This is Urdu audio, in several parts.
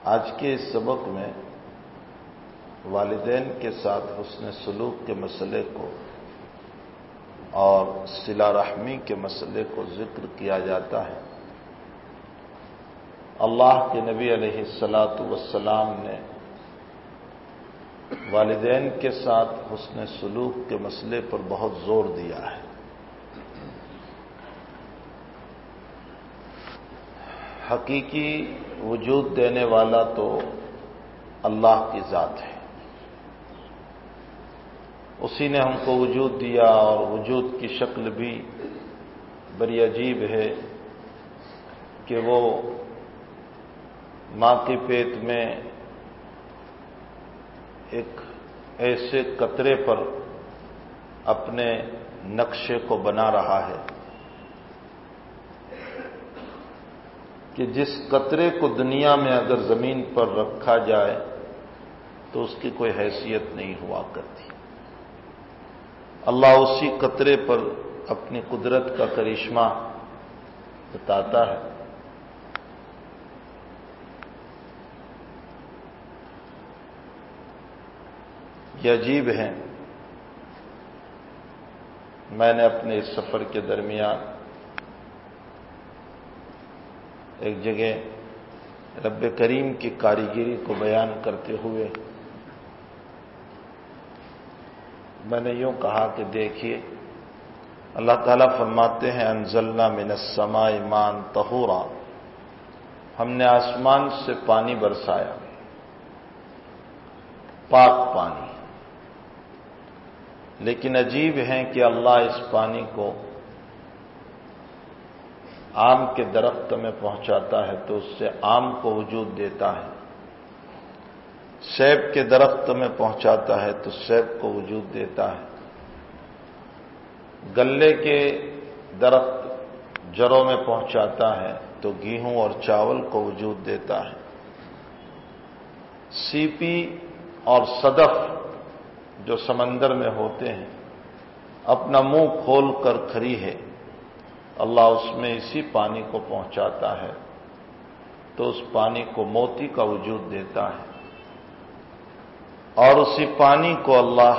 آج کے اس سبق میں والدین کے ساتھ حسن سلوک کے مسئلے کو اور صلہ رحمی کے مسئلے کو ذکر کیا جاتا ہے۔ اللہ کے نبی علیہ الصلاۃ والسلام نے والدین کے ساتھ حسن سلوک کے مسئلے پر بہت زور دیا ہے۔ حقیقی وجود دینے والا تو اللہ کی ذات ہے، اسی نے ہم کو وجود دیا، اور وجود کی شکل بھی بڑی عجیب ہے کہ وہ ماں کے پیٹ میں ایک ایسے قطرے پر اپنے نقشے کو بنا رہا ہے کہ جس قطرے کو دنیا میں اگر زمین پر رکھا جائے تو اس کی کوئی حیثیت نہیں ہوا کرتی۔ اللہ اسی قطرے پر اپنی قدرت کا کرشمہ بتاتا ہے۔ یہ عجیب ہے۔ میں نے اپنے اس سفر کے درمیان ایک جگہ رب کریم کی کاریگری کو بیان کرتے ہوئے میں نے یوں کہا کہ دیکھیے، اللہ تعالیٰ فرماتے ہیں انزلنا من السماء ماء طہورا، ہم نے آسمان سے پانی برسایا، پاک پانی۔ لیکن عجیب ہے کہ اللہ اس پانی کو آم کے درخت میں پہنچاتا ہے تو اس سے آم کو وجود دیتا ہے، سیب کے درخت میں پہنچاتا ہے تو سیب کو وجود دیتا ہے، گلے کے درخت جڑوں میں پہنچاتا ہے تو گیہوں اور چاول کو وجود دیتا ہے۔ سیپی اور صدف جو سمندر میں ہوتے ہیں اپنا منہ کھول کر کھڑی ہے، اللہ اس میں اسی پانی کو پہنچاتا ہے تو اس پانی کو موتی کا وجود دیتا ہے، اور اسی پانی کو اللہ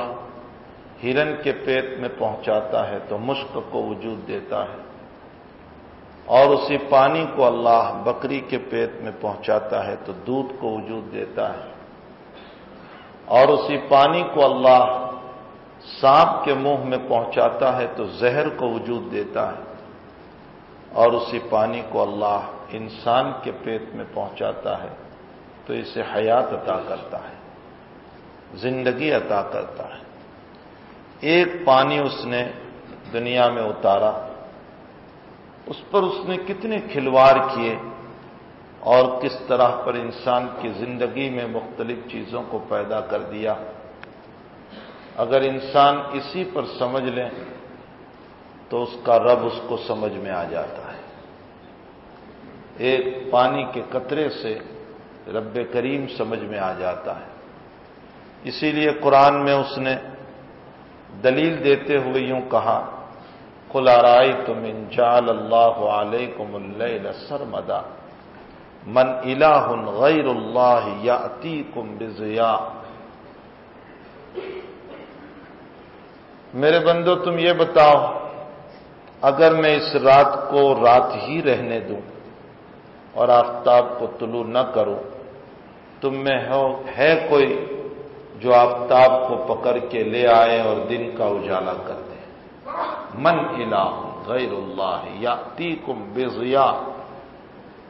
ہرن کے پیٹ میں پہنچاتا ہے تو مشک کو وجود دیتا ہے، اور اسی پانی کو اللہ بکری کے پیٹ میں پہنچاتا ہے تو دودھ کو وجود دیتا ہے، اور اسی پانی کو اللہ سانپ کے منہ میں پہنچاتا ہے تو زہر کو وجود دیتا ہے، اور اسی پانی کو اللہ انسان کے پیٹ میں پہنچاتا ہے تو اسے حیات عطا کرتا ہے، زندگی عطا کرتا ہے۔ ایک پانی اس نے دنیا میں اتارا، اس پر اس نے کتنے کھلواڑ کیے اور کس طرح پر انسان کی زندگی میں مختلف چیزوں کو پیدا کر دیا۔ اگر انسان اسی پر سمجھ لیں تو اس کا رب اس کو سمجھ میں آ جاتا ہے۔ ایک پانی کے قطرے سے رب کریم سمجھ میں آ جاتا ہے۔ اسی لیے قرآن میں اس نے دلیل دیتے ہوئے یوں کہا، قُلْ أَرَأَيْتُمْ إِنْ جَعَلَ اللَّهُ عَلَيْكُمُ اللَّيْلَ سَرْمَدًا مَنْ إِلَٰهٌ غَيْرُ اللَّهِ يَأْتِيكُمْ بِضِيَاءٍ۔ میرے بندو تم یہ بتاؤ، اگر میں اس رات کو رات ہی رہنے دوں اور آفتاب کو طلوع نہ کروں، تم میں ہے کوئی جو آفتاب کو پکڑ کے لے آئے اور دن کا اجالا کر دے؟ من الہ غیر اللہ یاتیکم بضیاء،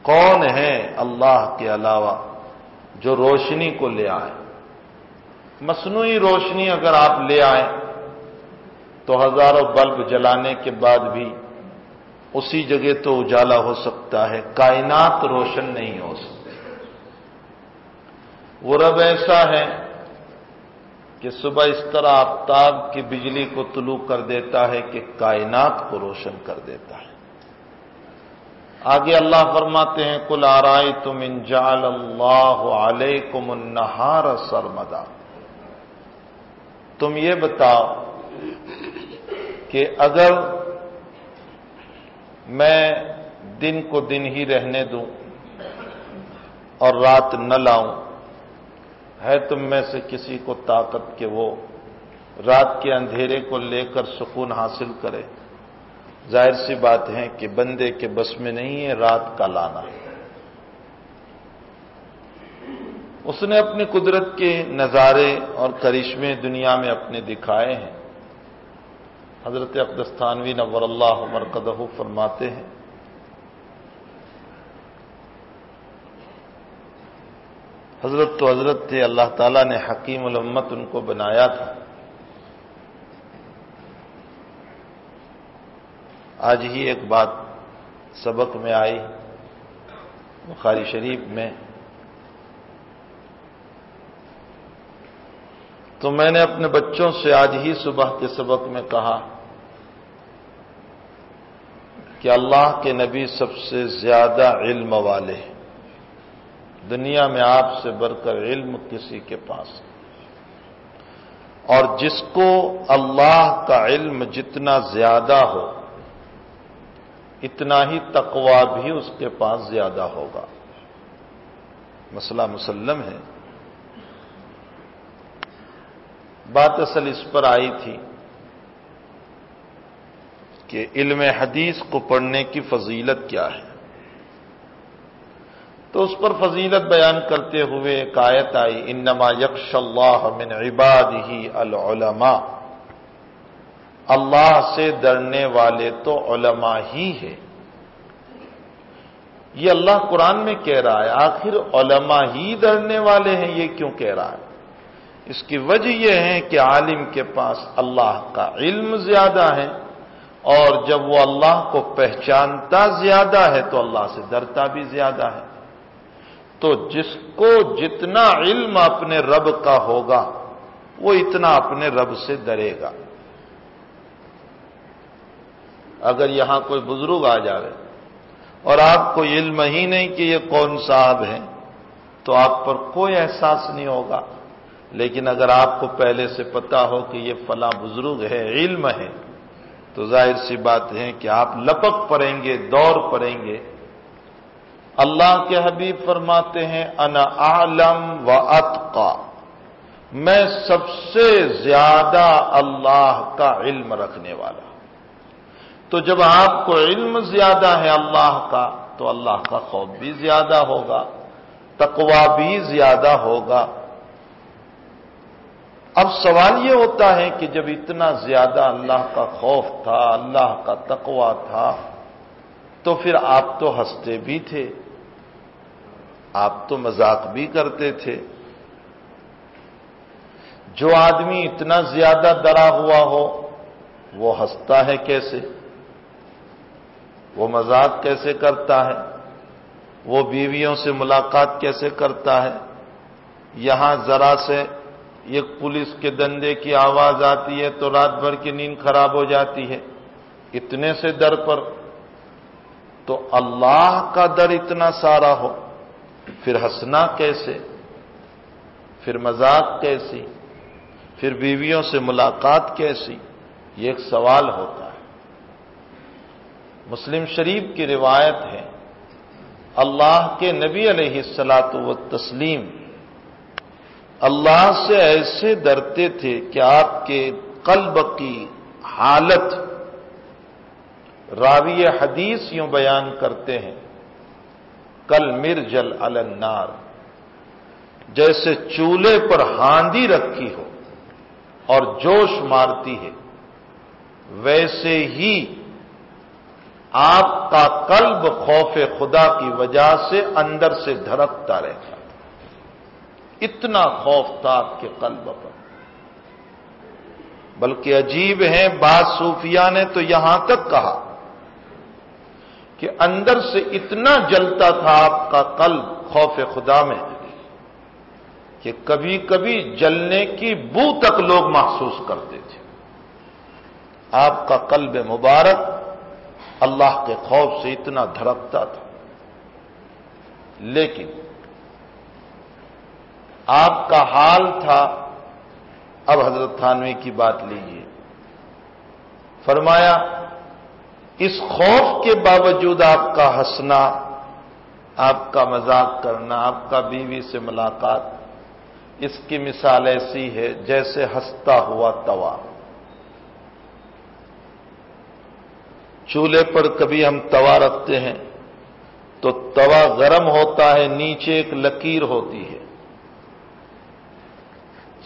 کون ہے اللہ کے علاوہ جو روشنی کو لے آئے؟ مصنوعی روشنی اگر آپ لے آئیں تو ہزاروں بلب جلانے کے بعد بھی اسی جگہ تو اجالا ہو سکتا ہے، کائنات روشن نہیں ہو سکتی۔ وہ رب ایسا ہے کہ صبح اس طرح آفتاب کی بجلی کو طلوع کر دیتا ہے کہ کائنات کو روشن کر دیتا ہے۔ آگے اللہ فرماتے ہیں قُلْ أَرَأَيْتُمْ إِنْ جَعَلَ اللَّهُ عَلَيْكُمُ النَّهَارَ سَرْمَدًا، تم یہ بتاؤ کہ اگر میں دن کو دن ہی رہنے دوں اور رات نہ لاؤں، ہے تم میں سے کسی کو طاقت کہ وہ رات کے اندھیرے کو لے کر سکون حاصل کرے؟ ظاہر سی بات ہے کہ بندے کے بس میں نہیں ہے رات کا لانا۔ اس نے اپنی قدرت کے نظارے اور کرشمے دنیا میں اپنے دکھائے ہیں۔ حضرت اقدس تھانوی نور اللہ مرقدہ فرماتے ہیں حضرت تو حضرت تھے، اللہ تعالیٰ نے حکیم الامت ان کو بنایا تھا۔ آج ہی ایک بات سبق میں آئی بخاری شریف میں، تو میں نے اپنے بچوں سے آج ہی صبح کے سبق میں کہا کہ اللہ کے نبی سب سے زیادہ علم والے ہیں، دنیا میں آپ سے بڑھ کر علم کسی کے پاس ہے، اور جس کو اللہ کا علم جتنا زیادہ ہو اتنا ہی تقویٰ بھی اس کے پاس زیادہ ہوگا۔ مسئلہ مسلم ہے۔ بات اصل اس پر آئی تھی کہ علم حدیث کو پڑھنے کی فضیلت کیا ہے، تو اس پر فضیلت بیان کرتے ہوئے ایک آیت آئی، انما یخشی اللہ من عبادہ العلماء، اللہ سے ڈرنے والے تو علماء ہی ہے۔ یہ اللہ قرآن میں کہہ رہا ہے، آخر علماء ہی ڈرنے والے ہیں، یہ کیوں کہہ رہا ہے؟ اس کی وجہ یہ ہے کہ عالم کے پاس اللہ کا علم زیادہ ہے، اور جب وہ اللہ کو پہچانتا زیادہ ہے تو اللہ سے ڈرتا بھی زیادہ ہے۔ تو جس کو جتنا علم اپنے رب کا ہوگا وہ اتنا اپنے رب سے ڈرے گا۔ اگر یہاں کوئی بزرگ آ جائے اور آپ کو علم ہی نہیں کہ یہ کون صاحب ہیں تو آپ پر کوئی احساس نہیں ہوگا، لیکن اگر آپ کو پہلے سے پتا ہو کہ یہ فلاں بزرگ ہے، علم ہے، تو ظاہر سی بات ہے کہ آپ لپک پڑیں گے، دوڑ پڑیں گے۔ اللہ کے حبیب فرماتے ہیں انا اعلم و اتقی، میں سب سے زیادہ اللہ کا علم رکھنے والا۔ تو جب آپ کو علم زیادہ ہے اللہ کا تو اللہ کا خوف بھی زیادہ ہوگا، تقویٰ بھی زیادہ ہوگا۔ اب سوال یہ ہوتا ہے کہ جب اتنا زیادہ اللہ کا خوف تھا، اللہ کا تقویٰ تھا، تو پھر آپ تو ہنستے بھی تھے، آپ تو مذاق بھی کرتے تھے۔ جو آدمی اتنا زیادہ ڈرا ہوا ہو وہ ہنستا ہے کیسے؟ وہ مذاق کیسے کرتا ہے؟ وہ بیویوں سے ملاقات کیسے کرتا ہے؟ یہاں ذرا سے یہ پولیس کے دندے کی آواز آتی ہے تو رات بھر کی نیند خراب ہو جاتی ہے، اتنے سے ڈر پر۔ تو اللہ کا ڈر اتنا سارا ہو، پھر ہنسنا کیسے؟ پھر مذاق کیسی؟ پھر بیویوں سے ملاقات کیسی؟ یہ ایک سوال ہوتا ہے۔ مسلم شریف کی روایت ہے، اللہ کے نبی علیہ الصلاۃ والتسلیم اللہ سے ایسے ڈرتے تھے کہ آپ کے قلب کی حالت، راوی حدیث یوں بیان کرتے ہیں، کل مرجل علی النار، جیسے چولہے پر ہاندی رکھی ہو اور جوش مارتی ہے، ویسے ہی آپ کا قلب خوف خدا کی وجہ سے اندر سے دھڑکتا رہتا، اتنا خوف تھا آپ کے قلب پر۔ بلکہ عجیب ہے، بعض صوفیاء نے تو یہاں تک کہا کہ اندر سے اتنا جلتا تھا آپ کا قلب خوف خدا میں کہ کبھی کبھی جلنے کی بو تک لوگ محسوس کرتے تھے۔ آپ کا قلب مبارک اللہ کے خوف سے اتنا دھڑکتا تھا۔ لیکن آپ کا حال تھا، اب حضرت تھانوی کی بات لیجیے، فرمایا اس خوف کے باوجود آپ کا ہنسنا، آپ کا مذاق کرنا، آپ کا بیوی سے ملاقات، اس کی مثال ایسی ہے جیسے ہنستا ہوا توا۔ چولہے پر کبھی ہم توا رکھتے ہیں تو توا گرم ہوتا ہے، نیچے ایک لکیر ہوتی ہے،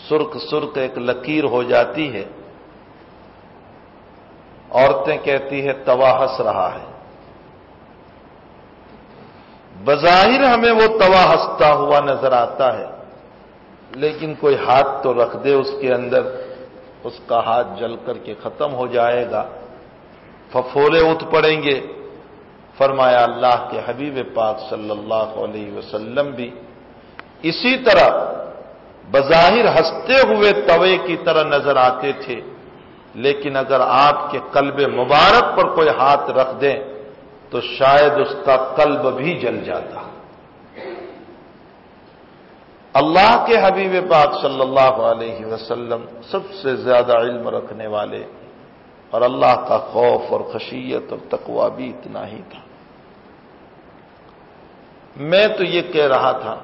سرخ سرخ ایک لکیر ہو جاتی ہے۔ عورتیں کہتی ہے توا ہنس رہا ہے۔ بظاہر ہمیں وہ توا ہنستا ہوا نظر آتا ہے، لیکن کوئی ہاتھ تو رکھ دے اس کے اندر، اس کا ہاتھ جل کر کے ختم ہو جائے گا، پھپھولے اٹھ پڑیں گے۔ فرمایا اللہ کے حبیب پاک صلی اللہ علیہ وسلم بھی اسی طرح بظاہر ہنستے ہوئے توے کی طرح نظر آتے تھے، لیکن اگر آپ کے قلب مبارک پر کوئی ہاتھ رکھ دیں تو شاید اس کا قلب بھی جل جاتا۔ اللہ کے حبیب پاک صلی اللہ علیہ وسلم سب سے زیادہ علم رکھنے والے، اور اللہ کا خوف اور خشیت اور تقوی بھی اتنا ہی تھا۔ میں تو یہ کہہ رہا تھا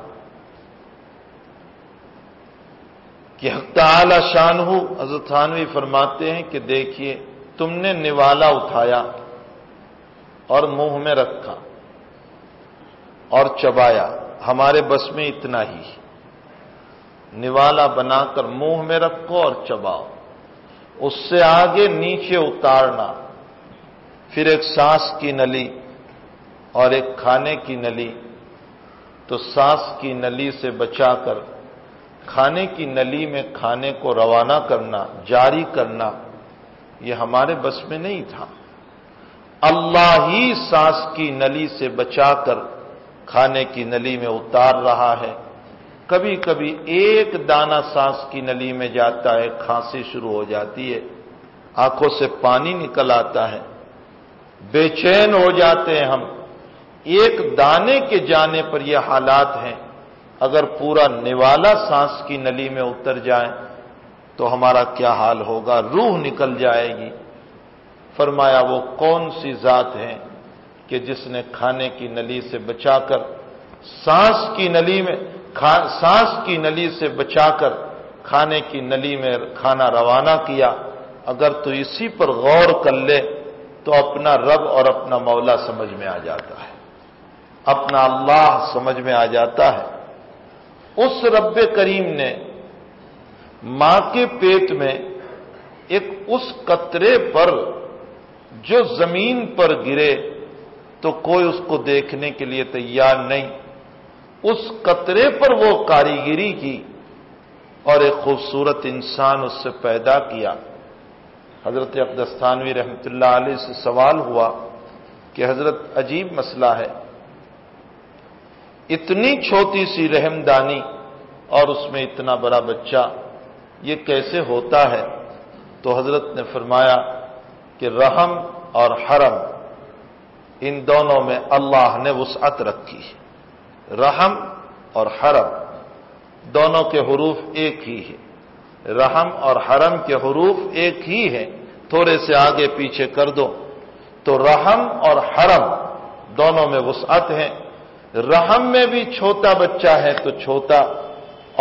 کہ حق تعالی شانہ حضرت تھانوی فرماتے ہیں کہ دیکھیے تم نے نوالا اٹھایا اور منہ میں رکھا اور چبایا، ہمارے بس میں اتنا ہی، نوالا بنا کر منہ میں رکھو اور چباؤ، اس سے آگے نیچے اتارنا، پھر ایک سانس کی نلی اور ایک کھانے کی نلی، تو سانس کی نلی سے بچا کر کھانے کی نلی میں کھانے کو روانہ کرنا، جاری کرنا، یہ ہمارے بس میں نہیں تھا۔ اللہ ہی سانس کی نلی سے بچا کر کھانے کی نلی میں اتار رہا ہے۔ کبھی کبھی ایک دانہ سانس کی نلی میں جاتا ہے، کھانسی شروع ہو جاتی ہے، آنکھوں سے پانی نکل آتا ہے، بے چین ہو جاتے ہیں ہم۔ ایک دانے کے جانے پر یہ حالات ہیں، اگر پورا نوالا سانس کی نلی میں اتر جائے تو ہمارا کیا حال ہوگا، روح نکل جائے گی۔ فرمایا وہ کون سی ذات ہے کہ جس نے کھانے کی نلی سے بچا کر سانس کی نلی سے بچا کر کھانے کی نلی میں کھانا روانہ کیا۔ اگر تو اسی پر غور کر لے تو اپنا رب اور اپنا مولا سمجھ میں آ جاتا ہے، اپنا اللہ سمجھ میں آ جاتا ہے۔ اس رب کریم نے ماں کے پیٹ میں ایک اس قطرے پر جو زمین پر گرے تو کوئی اس کو دیکھنے کے لیے تیار نہیں، اس قطرے پر وہ کاریگری کی اور ایک خوبصورت انسان اس سے پیدا کیا۔ حضرت اقدس تھانوی رحمۃ اللہ علیہ سے سوال ہوا کہ حضرت عجیب مسئلہ ہے، اتنی چھوٹی سی رحمدانی اور اس میں اتنا بڑا بچہ، یہ کیسے ہوتا ہے؟ تو حضرت نے فرمایا کہ رحم اور حرم، ان دونوں میں اللہ نے وسعت رکھی ہے۔ رحم اور حرم دونوں کے حروف ایک ہی ہے، رحم اور حرم کے حروف ایک ہی ہیں، تھوڑے سے آگے پیچھے کر دو تو رحم اور حرم دونوں میں وسعت ہے۔ رحم میں بھی چھوٹا بچہ ہے تو چھوٹا،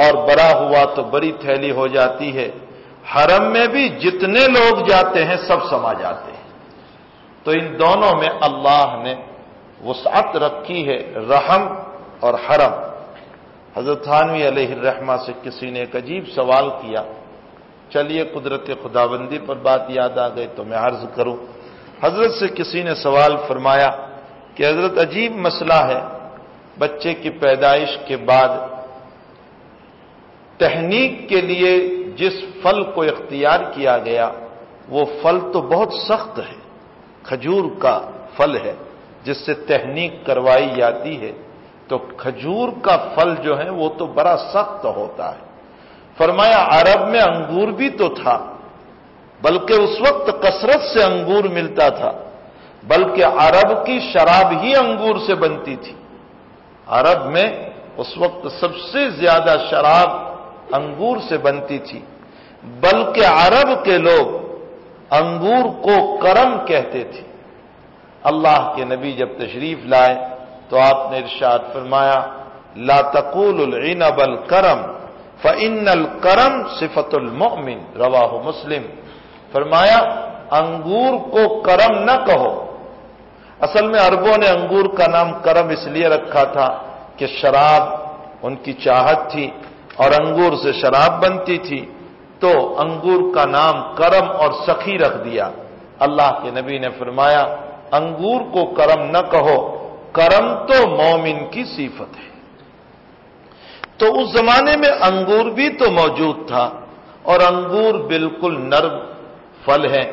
اور بڑا ہوا تو بڑی تھیلی ہو جاتی ہے۔ حرم میں بھی جتنے لوگ جاتے ہیں سب سما جاتے ہیں، تو ان دونوں میں اللہ نے وسعت رکھی ہے، رحم اور حرم۔ حضرت تھانوی علیہ الرحمہ سے کسی نے ایک عجیب سوال کیا، چلیے قدرت خداوندی پر بات یاد آ گئی تو میں عرض کروں۔ حضرت سے کسی نے سوال فرمایا کہ حضرت عجیب مسئلہ ہے، بچے کی پیدائش کے بعد تحنیک کے لیے جس پھل کو اختیار کیا گیا وہ پھل تو بہت سخت ہے، کھجور کا پھل ہے جس سے تحنیک کروائی جاتی ہے، تو کھجور کا پھل جو ہے وہ تو بڑا سخت ہوتا ہے۔ فرمایا عرب میں انگور بھی تو تھا، بلکہ اس وقت کثرت سے انگور ملتا تھا، بلکہ عرب کی شراب ہی انگور سے بنتی تھی۔ عرب میں اس وقت سب سے زیادہ شراب انگور سے بنتی تھی، بلکہ عرب کے لوگ انگور کو کرم کہتے تھے۔ اللہ کے نبی جب تشریف لائے تو آپ نے ارشاد فرمایا لا تقولوا العنب الکرم فإن الکرم صفت المؤمن، رواہ مسلم۔ فرمایا انگور کو کرم نہ کہو۔ اصل میں عربوں نے انگور کا نام کرم اس لیے رکھا تھا کہ شراب ان کی چاہت تھی اور انگور سے شراب بنتی تھی، تو انگور کا نام کرم اور سخی رکھ دیا۔ اللہ کے نبی نے فرمایا انگور کو کرم نہ کہو، کرم تو مومن کی صفت ہے۔ تو اس زمانے میں انگور بھی تو موجود تھا، اور انگور بالکل نرم پھل ہے،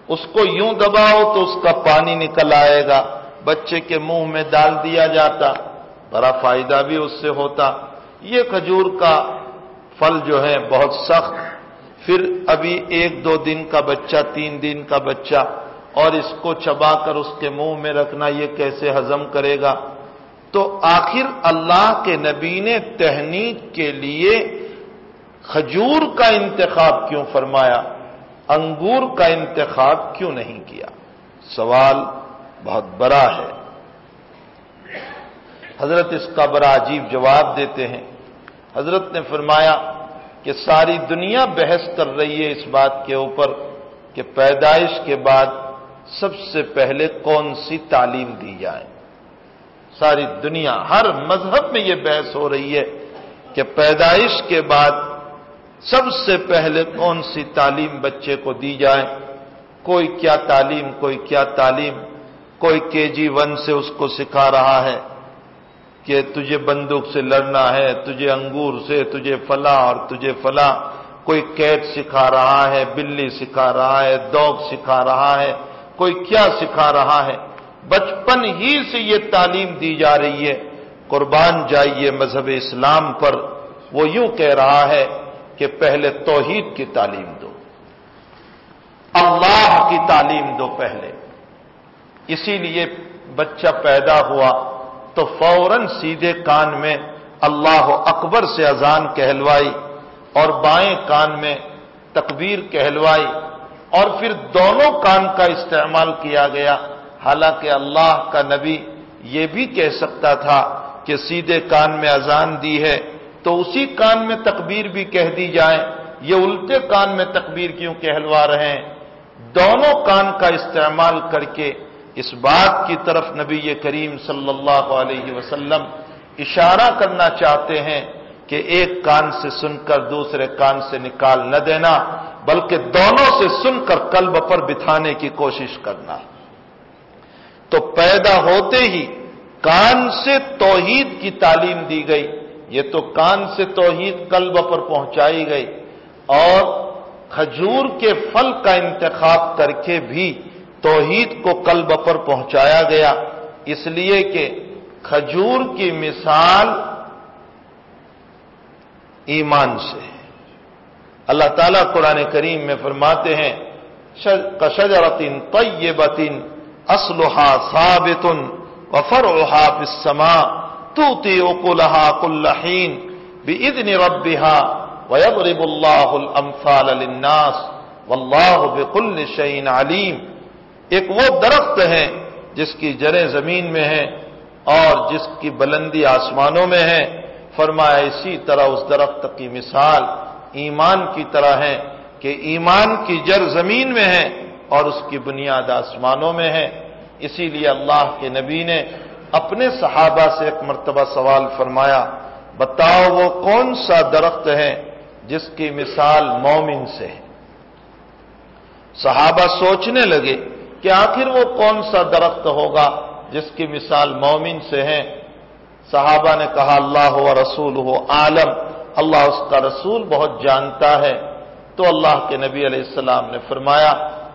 اس کو یوں دباؤ تو اس کا پانی نکل آئے گا، بچے کے منہ میں ڈال دیا جاتا، بڑا فائدہ بھی اس سے ہوتا۔ یہ کھجور کا پھل جو ہے بہت سخت، پھر ابھی 1-2 دن کا بچہ، 3 دن کا بچہ، اور اس کو چبا کر اس کے منہ میں رکھنا، یہ کیسے ہضم کرے گا؟ تو آخر اللہ کے نبی نے تہنیک کے لیے کھجور کا انتخاب کیوں فرمایا، انگور کا انتخاب کیوں نہیں کیا؟ سوال بہت بڑا ہے۔ حضرت اس کا بڑا عجیب جواب دیتے ہیں۔ حضرت نے فرمایا کہ ساری دنیا بحث کر رہی ہے اس بات کے اوپر کہ پیدائش کے بعد سب سے پہلے کون سی تعلیم دی جائے۔ ساری دنیا، ہر مذہب میں یہ بحث ہو رہی ہے کہ پیدائش کے بعد سب سے پہلے کون سی تعلیم بچے کو دی جائے۔ کوئی کیا تعلیم، کوئی کیا تعلیم، کوئی KG1 سے اس کو سکھا رہا ہے کہ تجھے بندوق سے لڑنا ہے، تجھے انگور سے، تجھے فلاں اور تجھے فلاں، کوئی کیٹ سکھا رہا ہے، بلی سکھا رہا ہے، ڈاگ سکھا رہا ہے، کوئی کیا سکھا رہا ہے۔ بچپن ہی سے یہ تعلیم دی جا رہی ہے۔ قربان جائیے مذہب اسلام پر، وہ یوں کہہ رہا ہے کہ پہلے توحید کی تعلیم دو، اللہ کی تعلیم دو پہلے۔ اسی لیے بچہ پیدا ہوا تو فوراً سیدھے کان میں اللہ اکبر سے اذان کہلوائی اور بائیں کان میں تکبیر کہلوائی، اور پھر دونوں کان کا استعمال کیا گیا۔ حالانکہ اللہ کا نبی یہ بھی کہہ سکتا تھا کہ سیدھے کان میں اذان دی ہے تو اسی کان میں تکبیر بھی کہہ دی جائے، یہ الٹے کان میں تکبیر کیوں کہلوا رہے ہیں؟ دونوں کان کا استعمال کر کے اس بات کی طرف نبی کریم صلی اللہ علیہ وسلم اشارہ کرنا چاہتے ہیں کہ ایک کان سے سن کر دوسرے کان سے نکال نہ دینا، بلکہ دونوں سے سن کر قلب پر بٹھانے کی کوشش کرنا۔ تو پیدا ہوتے ہی کان سے توحید کی تعلیم دی گئی، یہ تو کان سے توحید قلب پر پہنچائی گئی، اور کھجور کے پھل کا انتخاب کر کے بھی توحید کو قلب پر پہنچایا گیا، اس لیے کہ کھجور کی مثال ایمان سے ہے۔ اللہ تعالیٰ قرآن کریم میں فرماتے ہیں کشجرۃ طیبۃ اصلها ثابت وفرعها في السماء تؤتي اکلها كل حين بإذن ربها ويضرب الله الامثال للناس والله بكل شيء عليم۔ ایک وہ درخت ہے جس کی جڑیں زمین میں ہیں اور جس کی بلندی آسمانوں میں ہے، فرمایا اسی طرح اس درخت کی مثال ایمان کی طرح ہے کہ ایمان کی جڑ زمین میں ہے اور اس کی بنیاد آسمانوں میں ہے۔ اسی لیے اللہ کے نبی نے اپنے صحابہ سے ایک مرتبہ سوال فرمایا، بتاؤ وہ کون سا درخت ہے جس کی مثال مومن سے ہے؟ صحابہ سوچنے لگے کہ آخر وہ کون سا درخت ہوگا جس کی مثال مومن سے ہے؟ صحابہ نے کہا اللہ و رسولہ عالم، اللہ اس کا رسول بہت جانتا ہے۔ تو اللہ کے نبی علیہ السلام نے فرمایا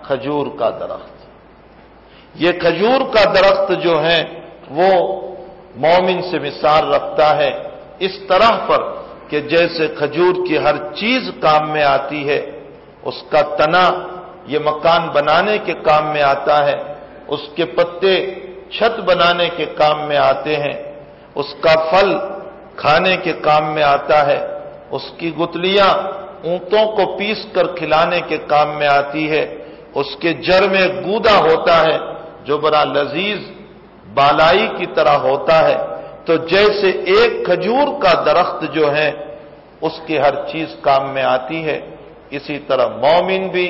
کھجور کا درخت۔ یہ کھجور کا درخت جو ہے وہ مومن سے مثال رکھتا ہے، اس طرح پر کہ جیسے کھجور کی ہر چیز کام میں آتی ہے، اس کا تنا یہ مکان بنانے کے کام میں آتا ہے، اس کے پتے چھت بنانے کے کام میں آتے ہیں، اس کا پھل کھانے کے کام میں آتا ہے، اس کی گتلیاں اونٹوں کو پیس کر کھلانے کے کام میں آتی ہے، اس کے جڑ میں گودا ہوتا ہے جو بڑا لذیذ بالائی کی طرح ہوتا ہے، تو جیسے ایک کھجور کا درخت جو ہے اس کی ہر چیز کام میں آتی ہے، اسی طرح مومن بھی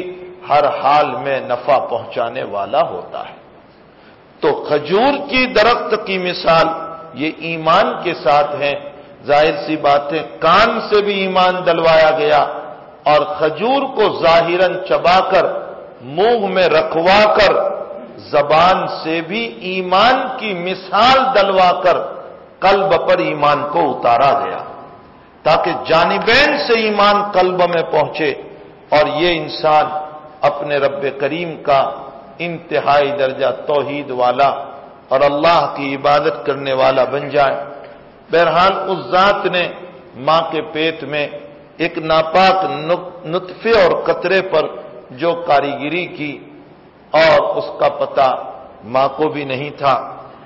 ہر حال میں نفع پہنچانے والا ہوتا ہے۔ تو کھجور کی درخت کی مثال یہ ایمان کے ساتھ ہے۔ ظاہر سی بات ہے، کان سے بھی ایمان دلوایا گیا اور کھجور کو ظاہراً چبا کر منہ میں رکھوا کر زبان سے بھی ایمان کی مثال دلوا کر قلب پر ایمان کو اتارا گیا، تاکہ جانبین سے ایمان قلب میں پہنچے اور یہ انسان اپنے رب کریم کا انتہائی درجہ توحید والا اور اللہ کی عبادت کرنے والا بن جائے۔ بہرحال اس ذات نے ماں کے پیٹ میں ایک ناپاک نطفے اور قطرے پر جو کاریگری کی، اور اس کا پتہ ماں کو بھی نہیں تھا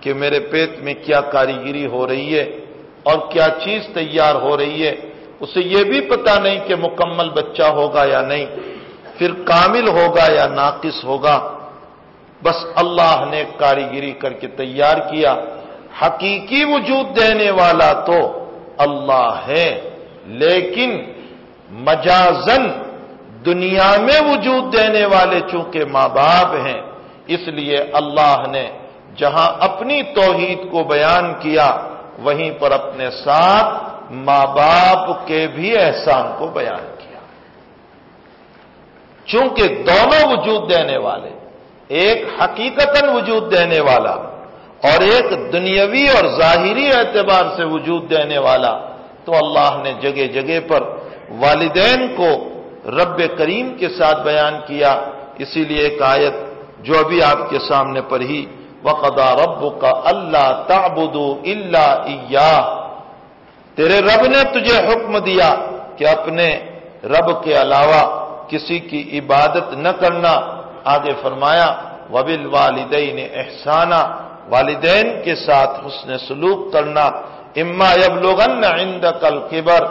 کہ میرے پیٹ میں کیا کاریگری ہو رہی ہے اور کیا چیز تیار ہو رہی ہے، اسے یہ بھی پتہ نہیں کہ مکمل بچہ ہوگا یا نہیں، پھر کامل ہوگا یا ناقص ہوگا۔ بس اللہ نے کاریگری کر کے تیار کیا۔ حقیقی وجود دینے والا تو اللہ ہے، لیکن مجازن دنیا میں وجود دینے والے چونکہ ماں باپ ہیں، اس لیے اللہ نے جہاں اپنی توحید کو بیان کیا وہیں پر اپنے ساتھ ماں باپ کے بھی احسان کو بیان کیا۔ چونکہ دونوں وجود دینے والے، ایک حقیقتاً وجود دینے والا اور ایک دنیاوی اور ظاہری اعتبار سے وجود دینے والا، تو اللہ نے جگہ جگہ پر والدین کو رب کریم کے ساتھ بیان کیا۔ اسی لیے ایک آیت جو ابھی آپ کے سامنے پڑھی، وَقَضَىٰ رَبُّكَ أَلَّا تَعْبُدُوا إِلَّا إِيَّاهُ، تیرے رب نے تجھے حکم دیا کہ اپنے رب کے علاوہ کسی کی عبادت نہ کرنا۔ آگے فرمایا وَبِالْوَالِدَيْنِ إِحْسَانًا، والدین کے ساتھ حسن سلوک کرنا۔ اما یبلغن عندک الکبر،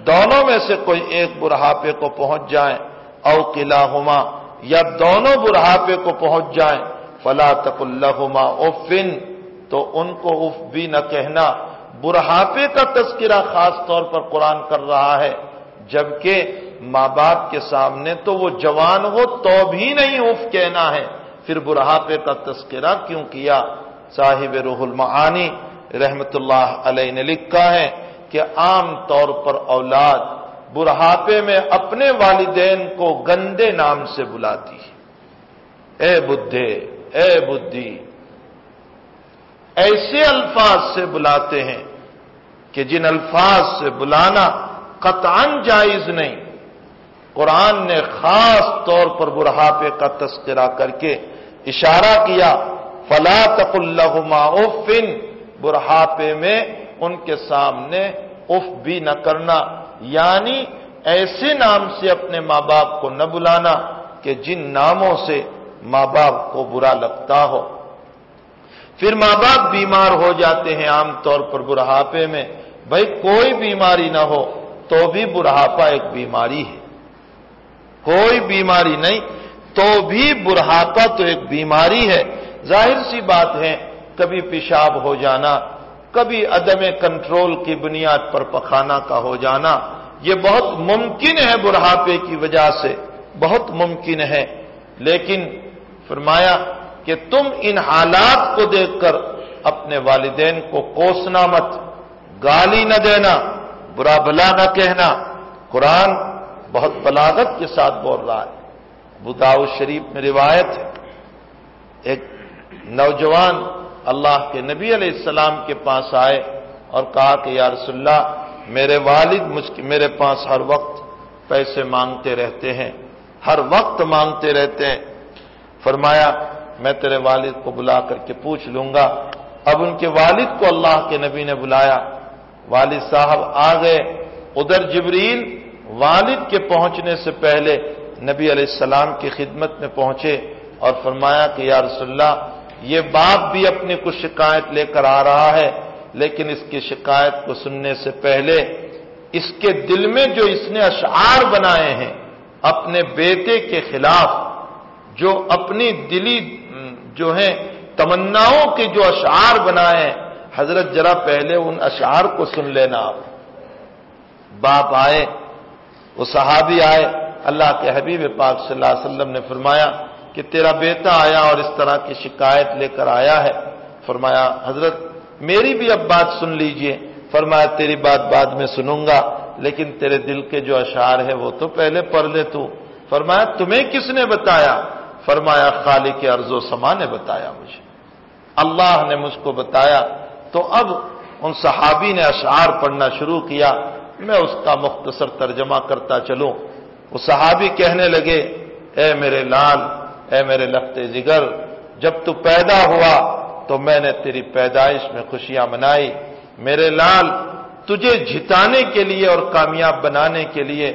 دونوں میں سے کوئی ایک بڑھاپے کو پہنچ جائیں، او کلاہما، یا دونوں بڑھاپے کو پہنچ جائیں، فلا تقل لہما اف، تو ان کو اف بھی نہ کہنا۔ بڑھاپے کا تذکرہ خاص طور پر قرآن کر رہا ہے، جبکہ ماں باپ کے سامنے تو وہ جوان ہو تو بھی نہیں اف کہنا ہے، پھر بڑھاپے کا تذکرہ کیوں کیا؟ صاحب روح المعانی رحمت اللہ علیہ نے لکھا ہے کہ عام طور پر اولاد بڑھاپے میں اپنے والدین کو گندے نام سے بلاتی ہے، اے بدھے، اے بدھی، ایسے الفاظ سے بلاتے ہیں کہ جن الفاظ سے بلانا قطعاً جائز نہیں۔ قرآن نے خاص طور پر بڑھاپے کا تذکرہ کر کے اشارہ کیا، فلا تقل لہما اف، بڑھاپے میں ان کے سامنے اف بھی نہ کرنا، یعنی ایسے نام سے اپنے ماں باپ کو نہ بلانا کہ جن ناموں سے ماں باپ کو برا لگتا ہو۔ پھر ماں باپ بیمار ہو جاتے ہیں عام طور پر بڑھاپے میں، بھائی کوئی بیماری نہ ہو تو بھی بڑھاپا ایک بیماری ہے، کوئی بیماری نہیں تو بھی بڑھاپا تو ایک بیماری ہے۔ ظاہر سی بات ہے، کبھی پیشاب ہو جانا، کبھی عدم کنٹرول کی بنیاد پر پخانہ کا ہو جانا، یہ بہت ممکن ہے بڑھاپے کی وجہ سے، بہت ممکن ہے۔ لیکن فرمایا کہ تم ان حالات کو دیکھ کر اپنے والدین کو کوسنا مت، گالی نہ دینا، برا بھلا نہ کہنا۔ قرآن بہت بلاغت کے ساتھ بول رہا ہے۔ ابو داؤد شریف میں روایت ہے، ایک نوجوان اللہ کے نبی علیہ السلام کے پاس آئے اور کہا کہ یا رسول اللہ، میرے والد میرے پاس ہر وقت پیسے مانگتے رہتے ہیں، ہر وقت مانگتے رہتے ہیں۔ فرمایا میں تیرے والد کو بلا کر کے پوچھ لوں گا۔ اب ان کے والد کو اللہ کے نبی نے بلایا، والد صاحب آ گئے، ادھر جبریل والد کے پہنچنے سے پہلے نبی علیہ السلام کی خدمت میں پہنچے اور فرمایا کہ یا رسول اللہ، یہ باپ بھی اپنی کچھ شکایت لے کر آ رہا ہے، لیکن اس کی شکایت کو سننے سے پہلے اس کے دل میں جو اس نے اشعار بنائے ہیں اپنے بیٹے کے خلاف، جو اپنی دلی جو ہیں تمناؤں کے جو اشعار بنائے حضرت ذرا پہلے ان اشعار کو سن لینا آپ۔ باپ آئے، وہ صحابی آئے، اللہ کے حبیب پاک صلی اللہ علیہ وسلم نے فرمایا کہ تیرا بیٹا آیا اور اس طرح کی شکایت لے کر آیا ہے۔ فرمایا حضرت میری بھی اب بات سن لیجئے۔ فرمایا تیری بات بعد میں سنوں گا، لیکن تیرے دل کے جو اشعار ہے وہ تو پہلے پڑھ لے تو۔ فرمایا تمہیں کس نے بتایا؟ فرمایا خالق ارض و سما نے بتایا مجھے، اللہ نے مجھ کو بتایا۔ تو اب ان صحابی نے اشعار پڑھنا شروع کیا، میں اس کا مختصر ترجمہ کرتا چلوں۔ وہ صحابی کہنے لگے، اے میرے لال، اے میرے لخت جگر، جب تو پیدا ہوا تو میں نے تیری پیدائش میں خوشیاں منائی۔ میرے لال، تجھے جتانے کے لیے اور کامیاب بنانے کے لیے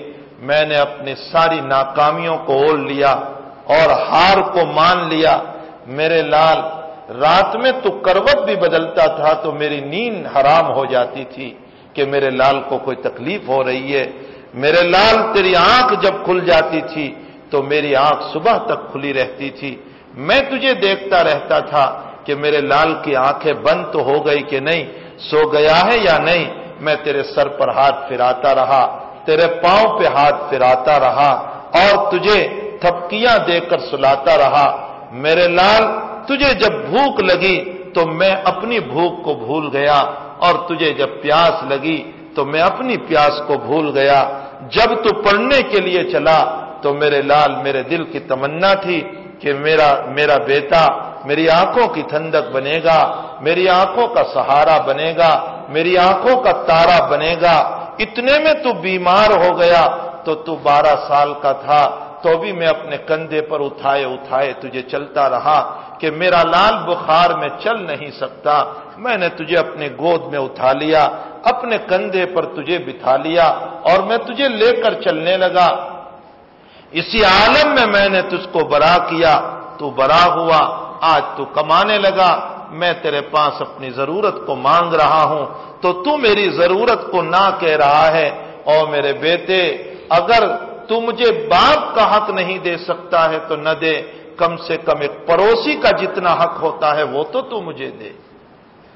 میں نے اپنی ساری ناکامیوں کو اول لیا اور ہار کو مان لیا۔ میرے لال، رات میں تو کروٹ بھی بدلتا تھا تو میری نیند حرام ہو جاتی تھی کہ میرے لال کو کوئی تکلیف ہو رہی ہے۔ میرے لال، تیری آنکھ جب کھل جاتی تھی تو میری آنکھ صبح تک کھلی رہتی تھی۔ میں تجھے دیکھتا رہتا تھا کہ میرے لال کی آنکھیں بند تو ہو گئی کہ نہیں، سو گیا ہے یا نہیں۔ میں تیرے سر پر ہاتھ پھراتا رہا، تیرے پاؤں پہ ہاتھ پھراتا رہا اور تجھے تھپکیاں دے کر سلاتا رہا۔ میرے لال، تجھے جب بھوک لگی تو میں اپنی بھوک کو بھول گیا، اور تجھے جب پیاس لگی تو میں اپنی پیاس کو بھول گیا۔ جب تو پڑھنے کے لیے چلا تو میرے لال، میرے دل کی تمنا تھی کہ میرا بیٹا میری آنکھوں کی ٹھنڈک بنے گا، میری آنکھوں کا سہارا بنے گا، میری آنکھوں کا تارا بنے گا۔ اتنے میں تو بیمار ہو گیا، تو 12 سال کا تھا تو بھی میں اپنے کندھے پر اٹھائے اٹھائے تجھے چلتا رہا کہ میرا لال بخار میں چل نہیں سکتا۔ میں نے تجھے اپنے گود میں اٹھا لیا، اپنے کندھے پر تجھے بٹھا لیا اور میں تجھے لے کر چلنے لگا۔ اسی عالم میں نے تجھ کو برا کیا، تو برا ہوا، آج تو کمانے لگا۔ میں تیرے پاس اپنی ضرورت کو مانگ رہا ہوں تو میری ضرورت کو نہ کہہ رہا ہے۔ اور میرے بیٹے، اگر تو مجھے باپ کا حق نہیں دے سکتا ہے تو نہ دے، کم سے کم ایک پڑوسی کا جتنا حق ہوتا ہے وہ تو مجھے دے۔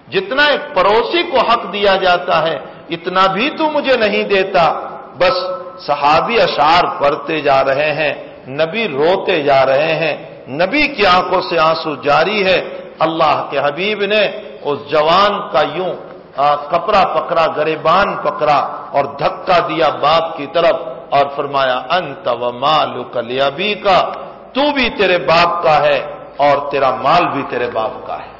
جتنا ایک پڑوسی کو حق دیا جاتا ہے اتنا بھی تو مجھے نہیں دیتا۔ بس صحابی اشعار پڑھتے جا رہے ہیں، نبی روتے جا رہے ہیں، نبی کی آنکھوں سے آنسو جاری ہے۔ اللہ کے حبیب نے اس جوان کا یوں کپڑا پکڑا، گریبان پکڑا اور دھکا دیا باپ کی طرف اور فرمایا، انت و مالک لابیک، تو بھی تیرے باپ کا ہے اور تیرا مال بھی تیرے باپ کا ہے۔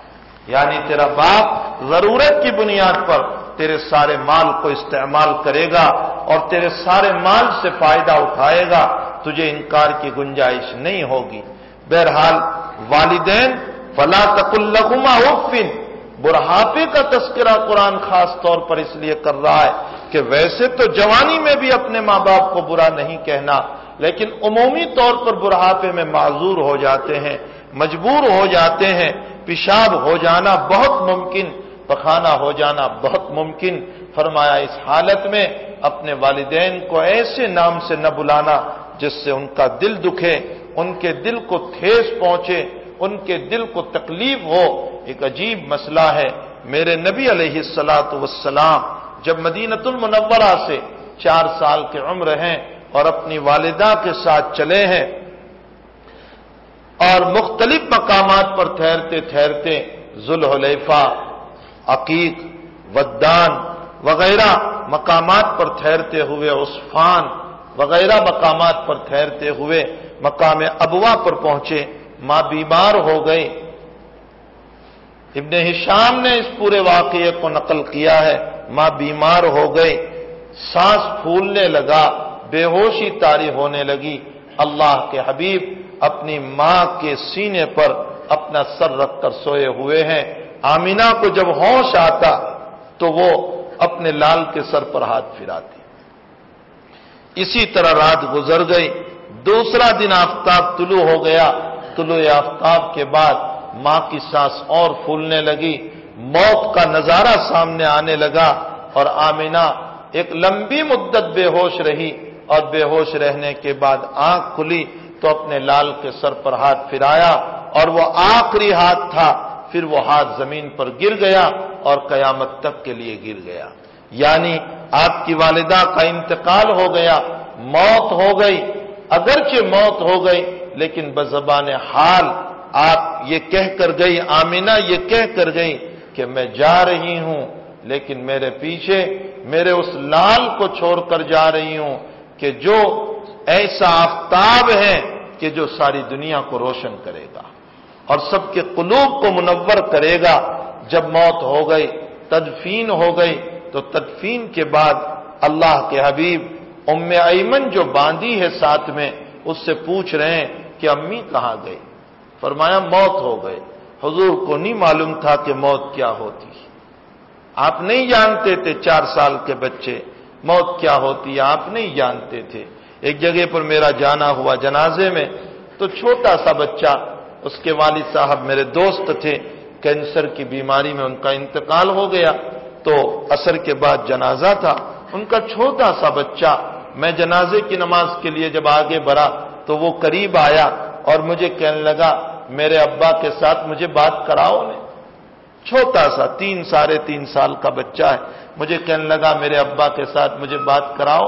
یعنی تیرا باپ ضرورت کی بنیاد پر تیرے سارے مال کو استعمال کرے گا اور تیرے سارے مال سے فائدہ اٹھائے گا، تجھے انکار کی گنجائش نہیں ہوگی۔ بہرحال والدین، فلا تقل لهما اف، بڑھاپے کا تذکرہ قرآن خاص طور پر اس لیے کر رہا ہے کہ ویسے تو جوانی میں بھی اپنے ماں باپ کو برا نہیں کہنا، لیکن عمومی طور پر بڑھاپے میں معذور ہو جاتے ہیں، مجبور ہو جاتے ہیں، پیشاب ہو جانا بہت ممکن، پخانہ ہو جانا بہت ممکن۔ فرمایا اس حالت میں اپنے والدین کو ایسے نام سے نہ بلانا جس سے ان کا دل دکھے، ان کے دل کو ٹھیس پہنچے، ان کے دل کو تکلیف ہو۔ ایک عجیب مسئلہ ہے، میرے نبی علیہ الصلوۃ والسلام جب مدینۃ المنورہ سے 4 سال کے عمر ہیں اور اپنی والدہ کے ساتھ چلے ہیں اور مختلف مقامات پر ٹھہرتے ٹھہرتے ذوالحلیفہ، عقیق، ودان وغیرہ مقامات پر ٹھہرتے ہوئے، عصفان وغیرہ مقامات پر ٹھہرتے ہوئے مقام ابوا پر پہنچے، ماں بیمار ہو گئی۔ ابن ہشام نے اس پورے واقعے کو نقل کیا ہے، ماں بیمار ہو گئی، سانس پھولنے لگا، بے ہوشی طاری ہونے لگی۔ اللہ کے حبیب اپنی ماں کے سینے پر اپنا سر رکھ کر سوئے ہوئے ہیں۔ آمینہ کو جب ہوش آتا تو وہ اپنے لال کے سر پر ہاتھ پھراتی۔ اسی طرح رات گزر گئی، دوسرا دن آفتاب طلوع ہو گیا، طلوع آفتاب کے بعد ماں کی سانس اور پھولنے لگی، موت کا نظارہ سامنے آنے لگا اور آمینہ ایک لمبی مدت بے ہوش رہی اور بے ہوش رہنے کے بعد آنکھ کھلی تو اپنے لال کے سر پر ہاتھ پھرایا اور وہ آخری ہاتھ تھا پھر وہ ہاتھ زمین پر گر گیا اور قیامت تک کے لیے گر گیا۔ یعنی آپ کی والدہ کا انتقال ہو گیا، موت ہو گئی، اگرچہ موت ہو گئی لیکن بزبان حال آپ یہ کہہ کر گئی، آمینہ یہ کہہ کر گئی کہ میں جا رہی ہوں، لیکن میرے پیچھے میرے اس لال کو چھوڑ کر جا رہی ہوں کہ جو ایسا آفتاب ہے کہ جو ساری دنیا کو روشن کرے گا اور سب کے قلوب کو منور کرے گا۔ جب موت ہو گئی، تدفین ہو گئی، تو تدفین کے بعد اللہ کے حبیب ام ایمن جو باندھی ہے ساتھ میں، اس سے پوچھ رہے ہیں کہ امی کہاں گئی؟ فرمایا موت ہو گئی۔ حضور کو نہیں معلوم تھا کہ موت کیا ہوتی ہے، آپ نہیں جانتے تھے، 4 سال کے بچے، موت کیا ہوتی ہے آپ نہیں جانتے تھے۔ ایک جگہ پر میرا جانا ہوا جنازے میں، تو چھوٹا سا بچہ، اس کے والد صاحب میرے دوست تھے، کینسر کی بیماری میں ان کا انتقال ہو گیا، تو عصر کے بعد جنازہ تھا، ان کا چھوٹا سا بچہ، میں جنازے کی نماز کے لیے جب آگے بڑھا تو وہ قریب آیا اور مجھے کہنے لگا میرے ابا کے ساتھ مجھے بات کراؤ نے۔ چھوٹا سا 3 سال کا بچہ ہے، مجھے کہنے لگا میرے ابا کے ساتھ مجھے بات کراؤ۔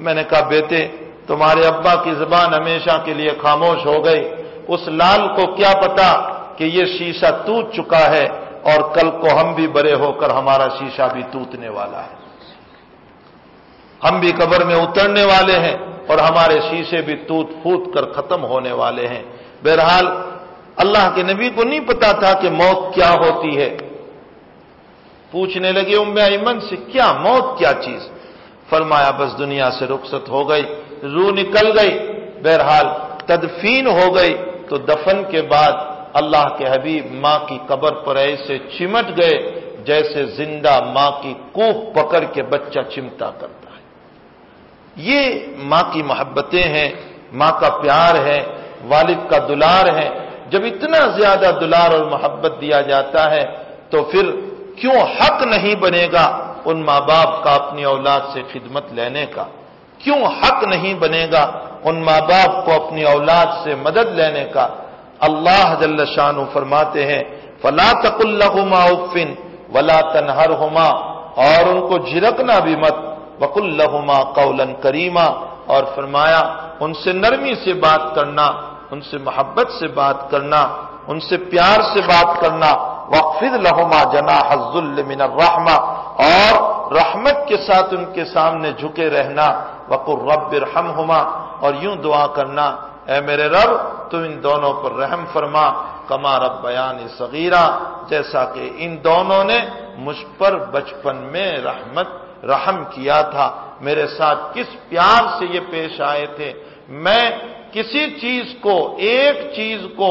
میں نے کہا بیٹے تمہارے ابا کی زبان ہمیشہ کے لیے خاموش ہو گئی، اس لال کو کیا پتا کہ یہ شیشہ ٹوٹ چکا ہے اور کل کو ہم بھی بڑے ہو کر ہمارا شیشہ بھی ٹوٹنے والا ہے، ہم بھی قبر میں اترنے والے ہیں اور ہمارے شیشے بھی ٹوٹ پھوٹ کر ختم ہونے والے ہیں۔ بہرحال اللہ کے نبی کو نہیں پتا تھا کہ موت کیا ہوتی ہے۔ پوچھنے لگے ام ایمن سے کیا موت کیا چیز؟ فرمایا بس دنیا سے رخصت ہو گئی، روح نکل گئی۔ بہرحال تدفین ہو گئی تو دفن کے بعد اللہ کے حبیب ماں کی قبر پر ایسے چمٹ گئے جیسے زندہ ماں کی کوکھ پکڑ کے بچہ چمٹا کرتا ہے۔ یہ ماں کی محبتیں ہیں، ماں کا پیار ہے، والد کا دلار ہے۔ جب اتنا زیادہ دلار اور محبت دیا جاتا ہے تو پھر کیوں حق نہیں بنے گا ان ماں باپ کا اپنی اولاد سے خدمت لینے کا؟ کیوں حق نہیں بنے گا ان ماں باپ کو اپنی اولاد سے مدد لینے کا؟ اللہ جل شانہ فرماتے ہیں فَلَا تَقُل لَّهُمَا أُفٍّ وَلَا تَنْهَرْهُمَا، اور ان کو جھڑکنا بھی مت، وَقُل لَّهُمَا قَوْلًا كَرِيمًا، اور فرمایا ان سے نرمی سے بات کرنا، ان سے محبت سے بات کرنا، ان سے پیار سے بات کرنا، وَاخْفِضْ لَهُمَا جَنَاحَ الذُّلِّ مِنَ الرَّحْمَةِ، اور رحمت کے ساتھ ان کے سامنے جھکے رہنا، وَقُل رَّبِّ ارْحَمْهُمَا، اور یوں دعا کرنا اے میرے رب تو ان دونوں پر رحم فرما، کما ربیانی صغیرہ، جیسا کہ ان دونوں نے مجھ پر بچپن میں رحم کیا تھا، میرے ساتھ کس پیار سے یہ پیش آئے تھے۔ میں کسی چیز کو، ایک چیز کو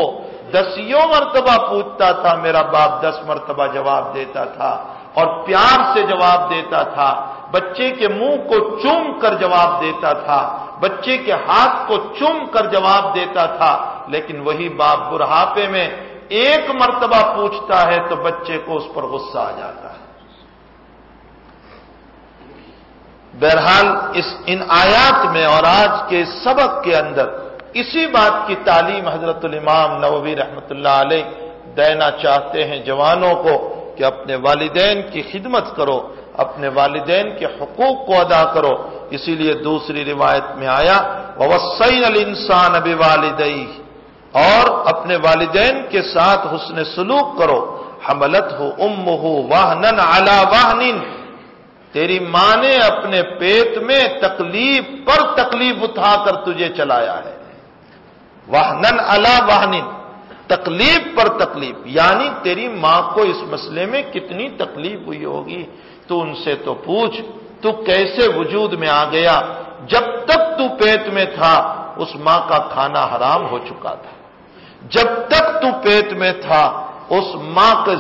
10 مرتبہ پوچھتا تھا، میرا باپ 10 مرتبہ جواب دیتا تھا اور پیار سے جواب دیتا تھا، بچے کے منہ کو چوم کر جواب دیتا تھا، بچے کے ہاتھ کو چوم کر جواب دیتا تھا، لیکن وہی باپ بڑھاپے میں 1 مرتبہ پوچھتا ہے تو بچے کو اس پر غصہ آ جاتا ہے۔ بہرحال ان آیات میں اور آج کے سبق کے اندر اسی بات کی تعلیم حضرت الامام نووی رحمۃ اللہ علیہ دینا چاہتے ہیں جوانوں کو کہ اپنے والدین کی خدمت کرو، اپنے والدین کے حقوق کو ادا کرو۔ اسی لیے دوسری روایت میں آیا وَوَصَّيْنَا الْإِنسَانَ بِوَالِدَيْهِ، اور اپنے والدین کے ساتھ حسن سلوک کرو۔ حملتہ امہ وہنا علی وہن، تیری ماں نے اپنے پیٹ میں تکلیف پر تکلیف اٹھا کر تجھے چلایا ہے۔ وہنن علی وہن، تکلیف پر تکلیف، یعنی تیری ماں کو اس مسئلے میں کتنی تکلیف ہوئی ہوگی، تو ان سے تو پوچھ تو کیسے وجود میں آ گیا؟ جب تک تو پیٹ میں تھا اس ماں کا کھانا حرام ہو چکا تھا، جب تک تو پیٹ میں تھا اس ماں کا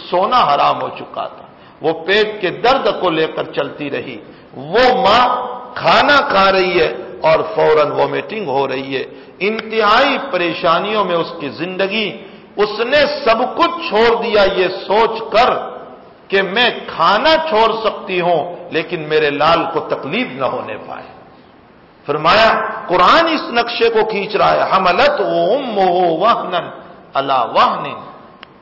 سونا حرام ہو چکا تھا، وہ پیٹ کے درد کو لے کر چلتی رہی، وہ ماں کھانا کھا رہی ہے اور فوراً وومیٹنگ ہو رہی ہے، انتہائی پریشانیوں میں اس کی زندگی، اس نے سب کچھ چھوڑ دیا یہ سوچ کر کہ میں کھانا چھوڑ سکتی ہوں لیکن میرے لال کو تکلیف نہ ہونے پائے۔ فرمایا قرآن اس نقشے کو کھینچ رہا ہے، حملت امہ وہنا علی وہن،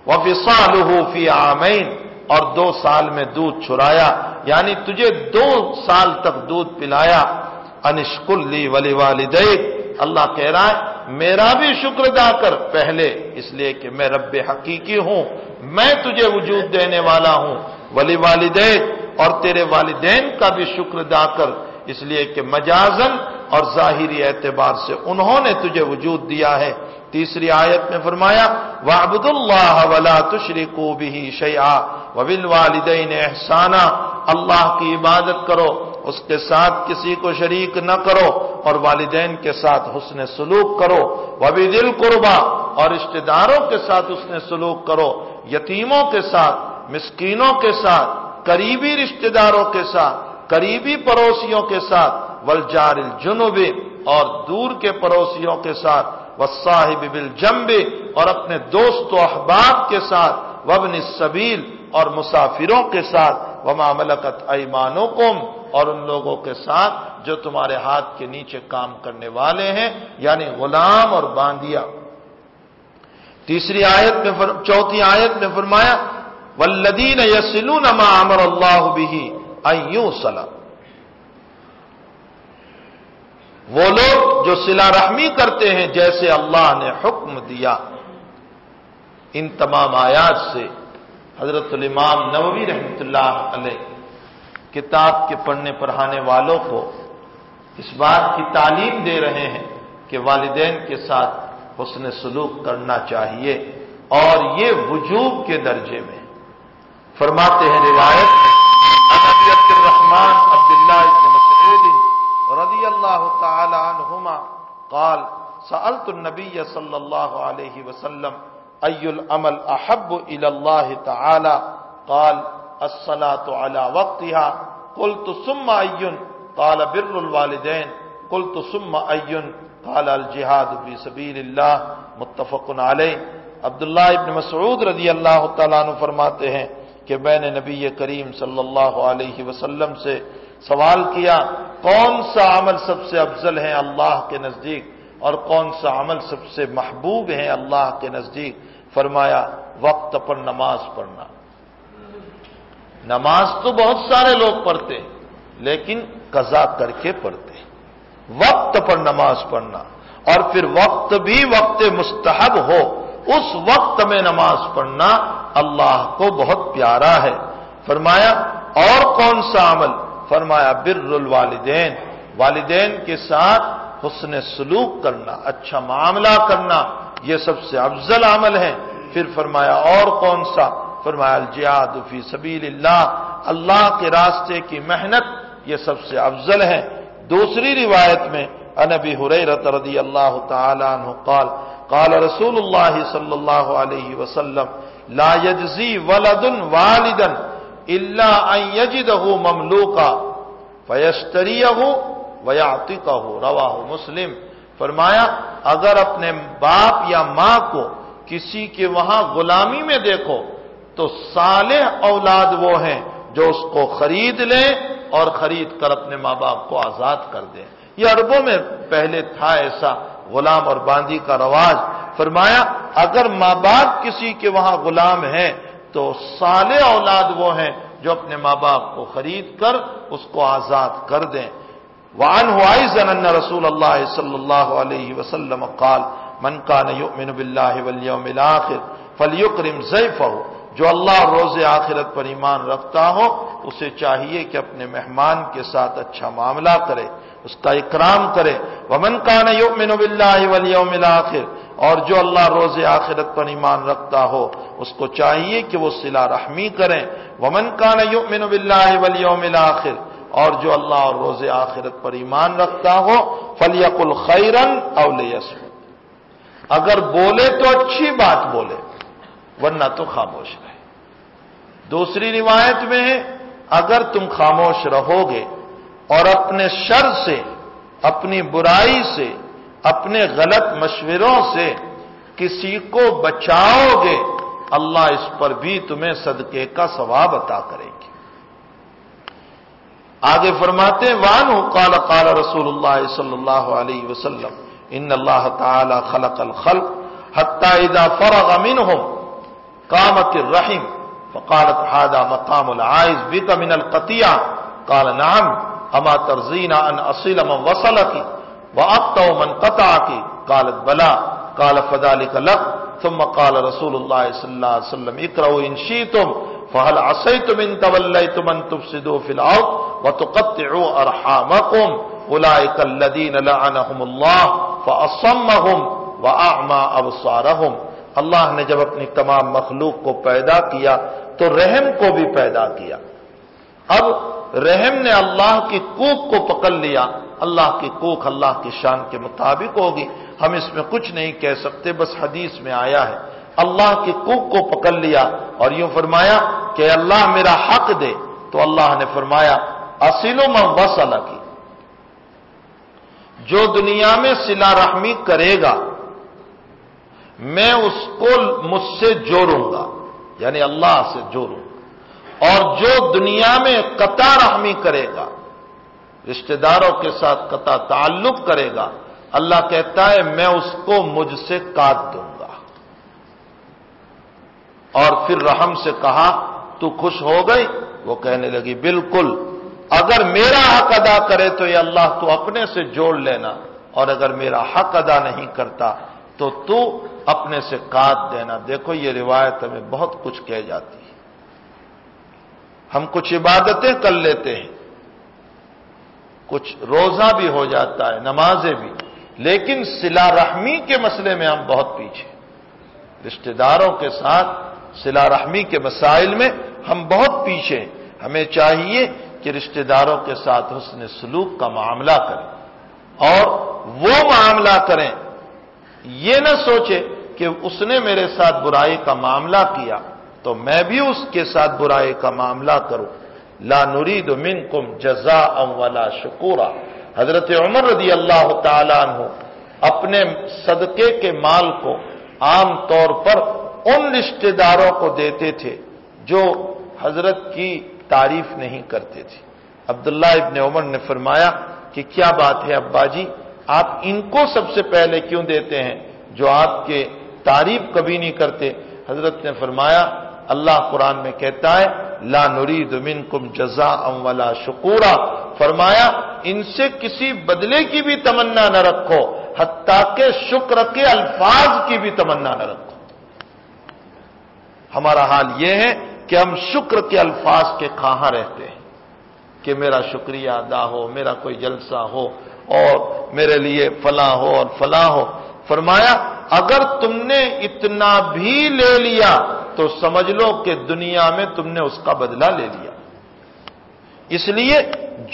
وفصالہ فی عامین، اور 2 سال میں دودھ چھرایا، یعنی تجھے 2 سال تک دودھ پلایا۔ انشکر لی ولوالدیک، اللہ کہہ رہا ہے میرا بھی شکر ادا کر، پہلے اس لیے کہ میں رب حقیقی ہوں، میں تجھے وجود دینے والا ہوں، ولوالدیک، اور تیرے والدین کا بھی شکر ادا کر، اس لیے کہ مجازن اور ظاہری اعتبار سے انہوں نے تجھے وجود دیا ہے۔ تیسری آیت میں فرمایا وَاعْبُدُوا اللَّهَ وَلَا تُشْرِكُوا بِهِ شَيْئًا وَبِالْوَالِدَيْنِ إِحْسَانًا، اللہ کی عبادت کرو، اس کے ساتھ کسی کو شریک نہ کرو، اور والدین کے ساتھ حسن سلوک کرو، وَبِذِي الْقُرْبَىٰ، اور رشتہ داروں کے ساتھ حسن سلوک کرو، یتیموں کے ساتھ، مسکینوں کے ساتھ، قریبی رشتہ داروں کے ساتھ، قریبی پڑوسیوں کے ساتھ، والجار الجنب، اور دور کے پڑوسیوں کے ساتھ، والصاحب بالجنب، اور اپنے دوست و احباب کے ساتھ، وابن السبیل، اور مسافروں کے ساتھ، وما ملکت ایمانکم، اور ان لوگوں کے ساتھ جو تمہارے ہاتھ کے نیچے کام کرنے والے ہیں، یعنی غلام اور باندیا۔ چوتھی آیت میں فرمایا والذین یصلون ما امر اللہ بہ ان یوصل، وہ لوگ جو صلہ رحمی کرتے ہیں جیسے اللہ نے حکم دیا۔ ان تمام آیات سے حضرت الامام نووی رحمۃ اللہ علیہ کتاب کے پڑھنے پڑھانے والوں کو اس بات کی تعلیم دے رہے ہیں کہ والدین کے ساتھ حسن سلوک کرنا چاہیے، اور یہ وجوب کے درجے میں۔ فرماتے ہیں روایت عن ابی عبد الرحمن عبداللہ بن مسعود رضی اللہ تعالی عنہما قال سألت النبی صلی اللہ علیہ وسلم ای العمل احب الی اللہ تعالی قال الصلاة على وقتها قلت ثم ای قال بر الوالدین قلت ثم ای قال الجہاد فی سبیل اللہ متفق علیہ۔ عبداللہ ابن مسعود رضی اللہ تعالیٰ عنہ فرماتے ہیں کہ میں نے نبی کریم صلی اللہ علیہ وسلم سے سوال کیا کون سا عمل سب سے افضل ہے اللہ کے نزدیک، اور کون سا عمل سب سے محبوب ہے اللہ کے نزدیک؟ فرمایا وقت پر نماز پڑھنا۔ نماز تو بہت سارے لوگ پڑھتے ہیں لیکن قضا کر کے پڑھتے ہیں، وقت پر نماز پڑھنا، اور پھر وقت بھی وقت مستحب ہو، اس وقت میں نماز پڑھنا اللہ کو بہت پیارا ہے۔ فرمایا اور کون سا عمل؟ فرمایا بر الوالدین، والدین کے ساتھ حسن سلوک کرنا، اچھا معاملہ کرنا، یہ سب سے افضل عمل ہے۔ پھر فرمایا اور کون سا؟ فرمایا الجہاد فی سبیل اللہ، اللہ کے راستے کی محنت، یہ سب سے افضل ہے۔ دوسری روایت میں عن ابی ہریرہ رضی اللہ تعالی عنہ قال قال رسول اللہ صلی اللہ علیہ وسلم لا یجزی ولد والدا الا ان یجدہ مملوکا فیشتریہ ویعتقہ، رواہ مسلم۔ فرمایا اگر اپنے باپ یا ماں کو کسی کے وہاں غلامی میں دیکھو تو صالح اولاد وہ ہیں جو اس کو خرید لیں اور خرید کر اپنے ماں باپ کو آزاد کر دیں۔ یہ عربوں میں پہلے تھا ایسا غلام اور باندی کا رواج۔ فرمایا اگر ماں باپ کسی کے وہاں غلام ہیں تو صالح اولاد وہ ہیں جو اپنے ماں باپ کو خرید کر اس کو آزاد کر دیں۔ وعنہ ایضا ان رسول اللہ صلی اللہ علیہ وسلم قال من کان یؤمن باللہ والیوم الآخر فلیکرم ضیفہ، جو اللہ اور روز آخرت پر ایمان رکھتا ہو اسے چاہیے کہ اپنے مہمان کے ساتھ اچھا معاملہ کرے، اس کا اکرام کرے۔ ومن کان یؤمن باللہ والیوم الآخر، اور جو اللہ روز آخرت پر ایمان رکھتا ہو اس کو چاہیے کہ وہ صلہ رحمی کریں۔ ومن کان یؤمن باللہ والیوم الآخر، اور جو اللہ اور روز آخرت پر ایمان رکھتا ہو فلیقل خیرا او لیصمت، اگر بولے تو اچھی بات بولے ورنہ تو خاموش رہے۔ دوسری روایت میں ہے اگر تم خاموش رہو گے اور اپنے شر سے، اپنی برائی سے، اپنے غلط مشوروں سے کسی کو بچاؤ گے اللہ اس پر بھی تمہیں صدقے کا ثواب عطا کرے گی۔ آگے فرماتے ہیں وعنہ قال قال رسول اللہ صلی اللہ علیہ وسلم ان اللہ تعالی خلق الخلق حتی اذا فرغ منہم قامت الرحم فقالت هذا مقام العائز بك من القطيع قال نعم اما ترضين ان اصل من وصلك واقطع من قطعك قالت بلى قال فذلك لك ثم قال رسول الله صلى الله عليه وسلم اقرأوا ان شئتم فهل عصيتم ان توليتم ان تفسدوا في الارض وتقطعوا ارحامكم اولئك الذين لعنهم الله فاصمهم واعمى ابصارهم۔ اللہ نے جب اپنی تمام مخلوق کو پیدا کیا تو رحم کو بھی پیدا کیا۔ اب رحم نے اللہ کی کوکھ کو پکڑ لیا۔ اللہ کی کوکھ اللہ کی شان کے مطابق ہوگی، ہم اس میں کچھ نہیں کہہ سکتے، بس حدیث میں آیا ہے۔ اللہ کی کوکھ کو پکڑ لیا اور یوں فرمایا کہ اللہ میرا حق دے، تو اللہ نے فرمایا اصل من وصلک، جو دنیا میں صلہ رحمی کرے گا میں اس کو مجھ سے جوڑوں گا، یعنی اللہ سے جوڑوں گا، اور جو دنیا میں قطع رحمی کرے گا، رشتہ داروں کے ساتھ قطع تعلق کرے گا، اللہ کہتا ہے میں اس کو مجھ سے کاٹ دوں گا۔ اور پھر رحم سے کہا تو خوش ہو گئی؟ وہ کہنے لگی بالکل، اگر میرا حق ادا کرے تو یہ اللہ تو اپنے سے جوڑ لینا، اور اگر میرا حق ادا نہیں کرتا تو اپنے سے کاٹ دینا۔ دیکھو یہ روایت ہمیں بہت کچھ کہہ جاتی ہے۔ ہم کچھ عبادتیں کر لیتے ہیں، کچھ روزہ بھی ہو جاتا ہے، نمازیں بھی، لیکن صلہ رحمی کے مسئلے میں ہم بہت پیچھے، رشتہ داروں کے ساتھ صلہ رحمی کے مسائل میں ہم بہت پیچھے ہیں۔ ہمیں چاہیے کہ رشتہ داروں کے ساتھ حسن سلوک کا معاملہ کریں، اور وہ معاملہ کریں، یہ نہ سوچے کہ اس نے میرے ساتھ برائی کا معاملہ کیا تو میں بھی اس کے ساتھ برائی کا معاملہ کروں۔ لا نرید منکم جزاء ولا شکورا۔ حضرت عمر رضی اللہ تعالی عنہ اپنے صدقے کے مال کو عام طور پر ان رشتہ داروں کو دیتے تھے جو حضرت کی تعریف نہیں کرتے تھے۔ عبداللہ ابن عمر نے فرمایا کہ کیا بات ہے ابا جی، آپ ان کو سب سے پہلے کیوں دیتے ہیں جو آپ کے تعریف کبھی نہیں کرتے؟ حضرت نے فرمایا اللہ قرآن میں کہتا ہے لا نرید منکم جزاء ولا شکورا، فرمایا ان سے کسی بدلے کی بھی تمنا نہ رکھو، حتیٰ کہ شکر کے الفاظ کی بھی تمنا نہ رکھو۔ ہمارا حال یہ ہے کہ ہم شکر کے الفاظ کے خواہاں رہتے ہیں کہ میرا شکریہ ادا ہو، میرا کوئی جلسہ ہو، اور میرے لیے فلاں ہو اور فلاں ہو۔ فرمایا اگر تم نے اتنا بھی لے لیا تو سمجھ لو کہ دنیا میں تم نے اس کا بدلہ لے لیا۔ اس لیے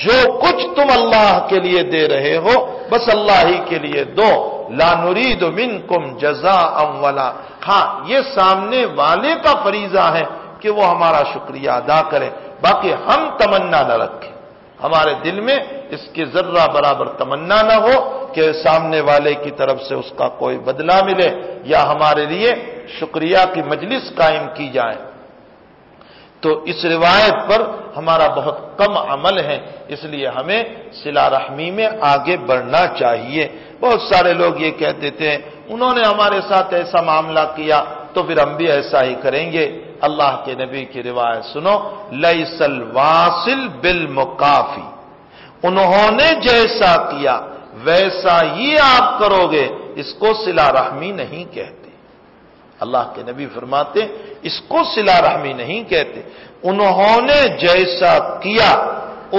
جو کچھ تم اللہ کے لیے دے رہے ہو بس اللہ ہی کے لیے دو۔ لا نرید منکم جزاء ولا، ہاں یہ سامنے والے کا فریضہ ہے کہ وہ ہمارا شکریہ ادا کرے، باقی ہم تمنا نہ رکھیں، ہمارے دل میں اس کی ذرہ برابر تمنا نہ ہو کہ سامنے والے کی طرف سے اس کا کوئی بدلہ ملے یا ہمارے لیے شکریہ کی مجلس قائم کی جائے۔ تو اس روایت پر ہمارا بہت کم عمل ہے، اس لیے ہمیں صلہ رحمی میں آگے بڑھنا چاہیے۔ بہت سارے لوگ یہ کہہ دیتے ہیں انہوں نے ہمارے ساتھ ایسا معاملہ کیا تو پھر ہم بھی ایسا ہی کریں گے۔ اللہ کے نبی کی روایت سنو، لیس الواصل بالمکافی، انہوں نے جیسا کیا ویسا ہی آپ کرو گے، اس کو صلہ رحمی نہیں کہتے۔ اللہ کے نبی فرماتے اس کو صلہ رحمی نہیں کہتے، انہوں نے جیسا کیا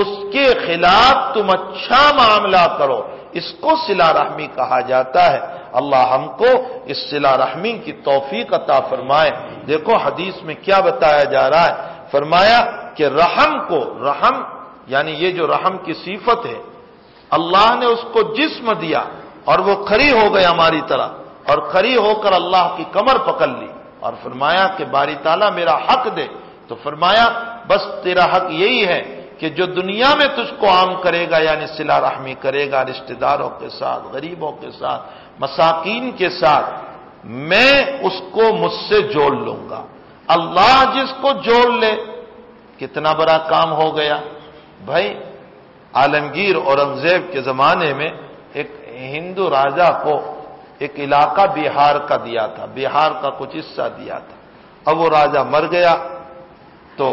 اس کے خلاف تم اچھا معاملہ کرو، اس کو صلہ رحمی کہا جاتا ہے۔ اللہ ہم کو اس صلہ رحمی کی توفیق عطا فرمائے۔ دیکھو حدیث میں کیا بتایا جا رہا ہے، فرمایا کہ رحم کو، رحم یعنی یہ جو رحم کی صفت ہے، اللہ نے اس کو جسم دیا اور وہ کھڑی ہو گئی ہماری طرح، اور کھڑی ہو کر اللہ کی کمر پکڑ لی اور فرمایا کہ باری تعالیٰ میرا حق دے، تو فرمایا بس تیرا حق یہی ہے کہ جو دنیا میں تجھ کو عام کرے گا یعنی صلہ رحمی کرے گا رشتہ داروں کے ساتھ، غریبوں کے ساتھ، مساکین کے ساتھ، میں اس کو مجھ سے جوڑ لوں گا۔ اللہ جس کو جوڑ لے کتنا بڑا کام ہو گیا۔ بھائی عالمگیر اورنگزیب کے زمانے میں ایک ہندو راجا کو ایک علاقہ بہار کا دیا تھا، بہار کا کچھ حصہ دیا تھا، اب وہ راجہ مر گیا تو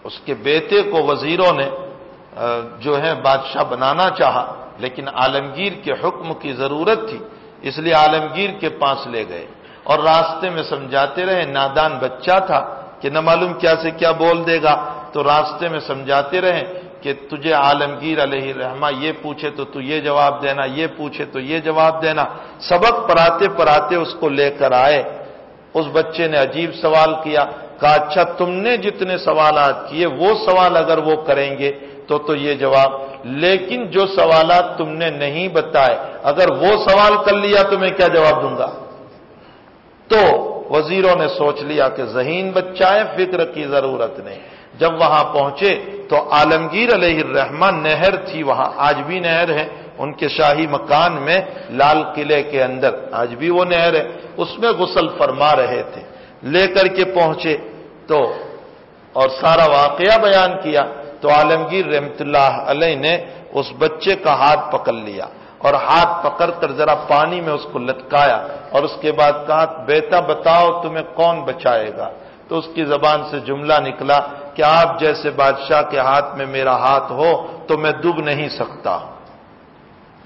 اس کے بیٹے کو وزیروں نے جو ہے بادشاہ بنانا چاہا، لیکن عالمگیر کے حکم کی ضرورت تھی، اس لیے عالمگیر کے پاس لے گئے اور راستے میں سمجھاتے رہے۔ نادان بچہ تھا کہ نہ معلوم کیا سے کیا بول دے گا، تو راستے میں سمجھاتے رہے کہ تجھے عالمگیر علیہ الرحمہ یہ پوچھے تو تو یہ جواب دینا، یہ پوچھے تو یہ جواب دینا۔ سبق پڑھاتے پڑھاتے اس کو لے کر آئے۔ اس بچے نے عجیب سوال کیا، کہا اچھا تم نے جتنے سوالات کیے وہ سوال اگر وہ کریں گے تو یہ جواب، لیکن جو سوالات تم نے نہیں بتائے اگر وہ سوال کر لیا تو میں کیا جواب دوں گا؟ تو وزیروں نے سوچ لیا کہ ذہین بچہ ہے، فکر کی ضرورت نہیں۔ جب وہاں پہنچے تو عالمگیر علیہ الرحمہ نہر تھی وہاں، آج بھی نہر ہے ان کے شاہی مکان میں لال قلعے کے اندر، آج بھی وہ نہر ہے، اس میں غسل فرما رہے تھے۔ لے کر کے پہنچے تو اور سارا واقعہ بیان کیا تو عالمگیر رحمت اللہ علیہ نے اس بچے کا ہاتھ پکڑ لیا اور ہاتھ پکڑ کر ذرا پانی میں اس کو لٹکایا اور اس کے بعد کہا بیٹا بتاؤ تمہیں کون بچائے گا؟ تو اس کی زبان سے جملہ نکلا کہ آپ جیسے بادشاہ کے ہاتھ میں میرا ہاتھ ہو تو میں ڈوب نہیں سکتا ہوں۔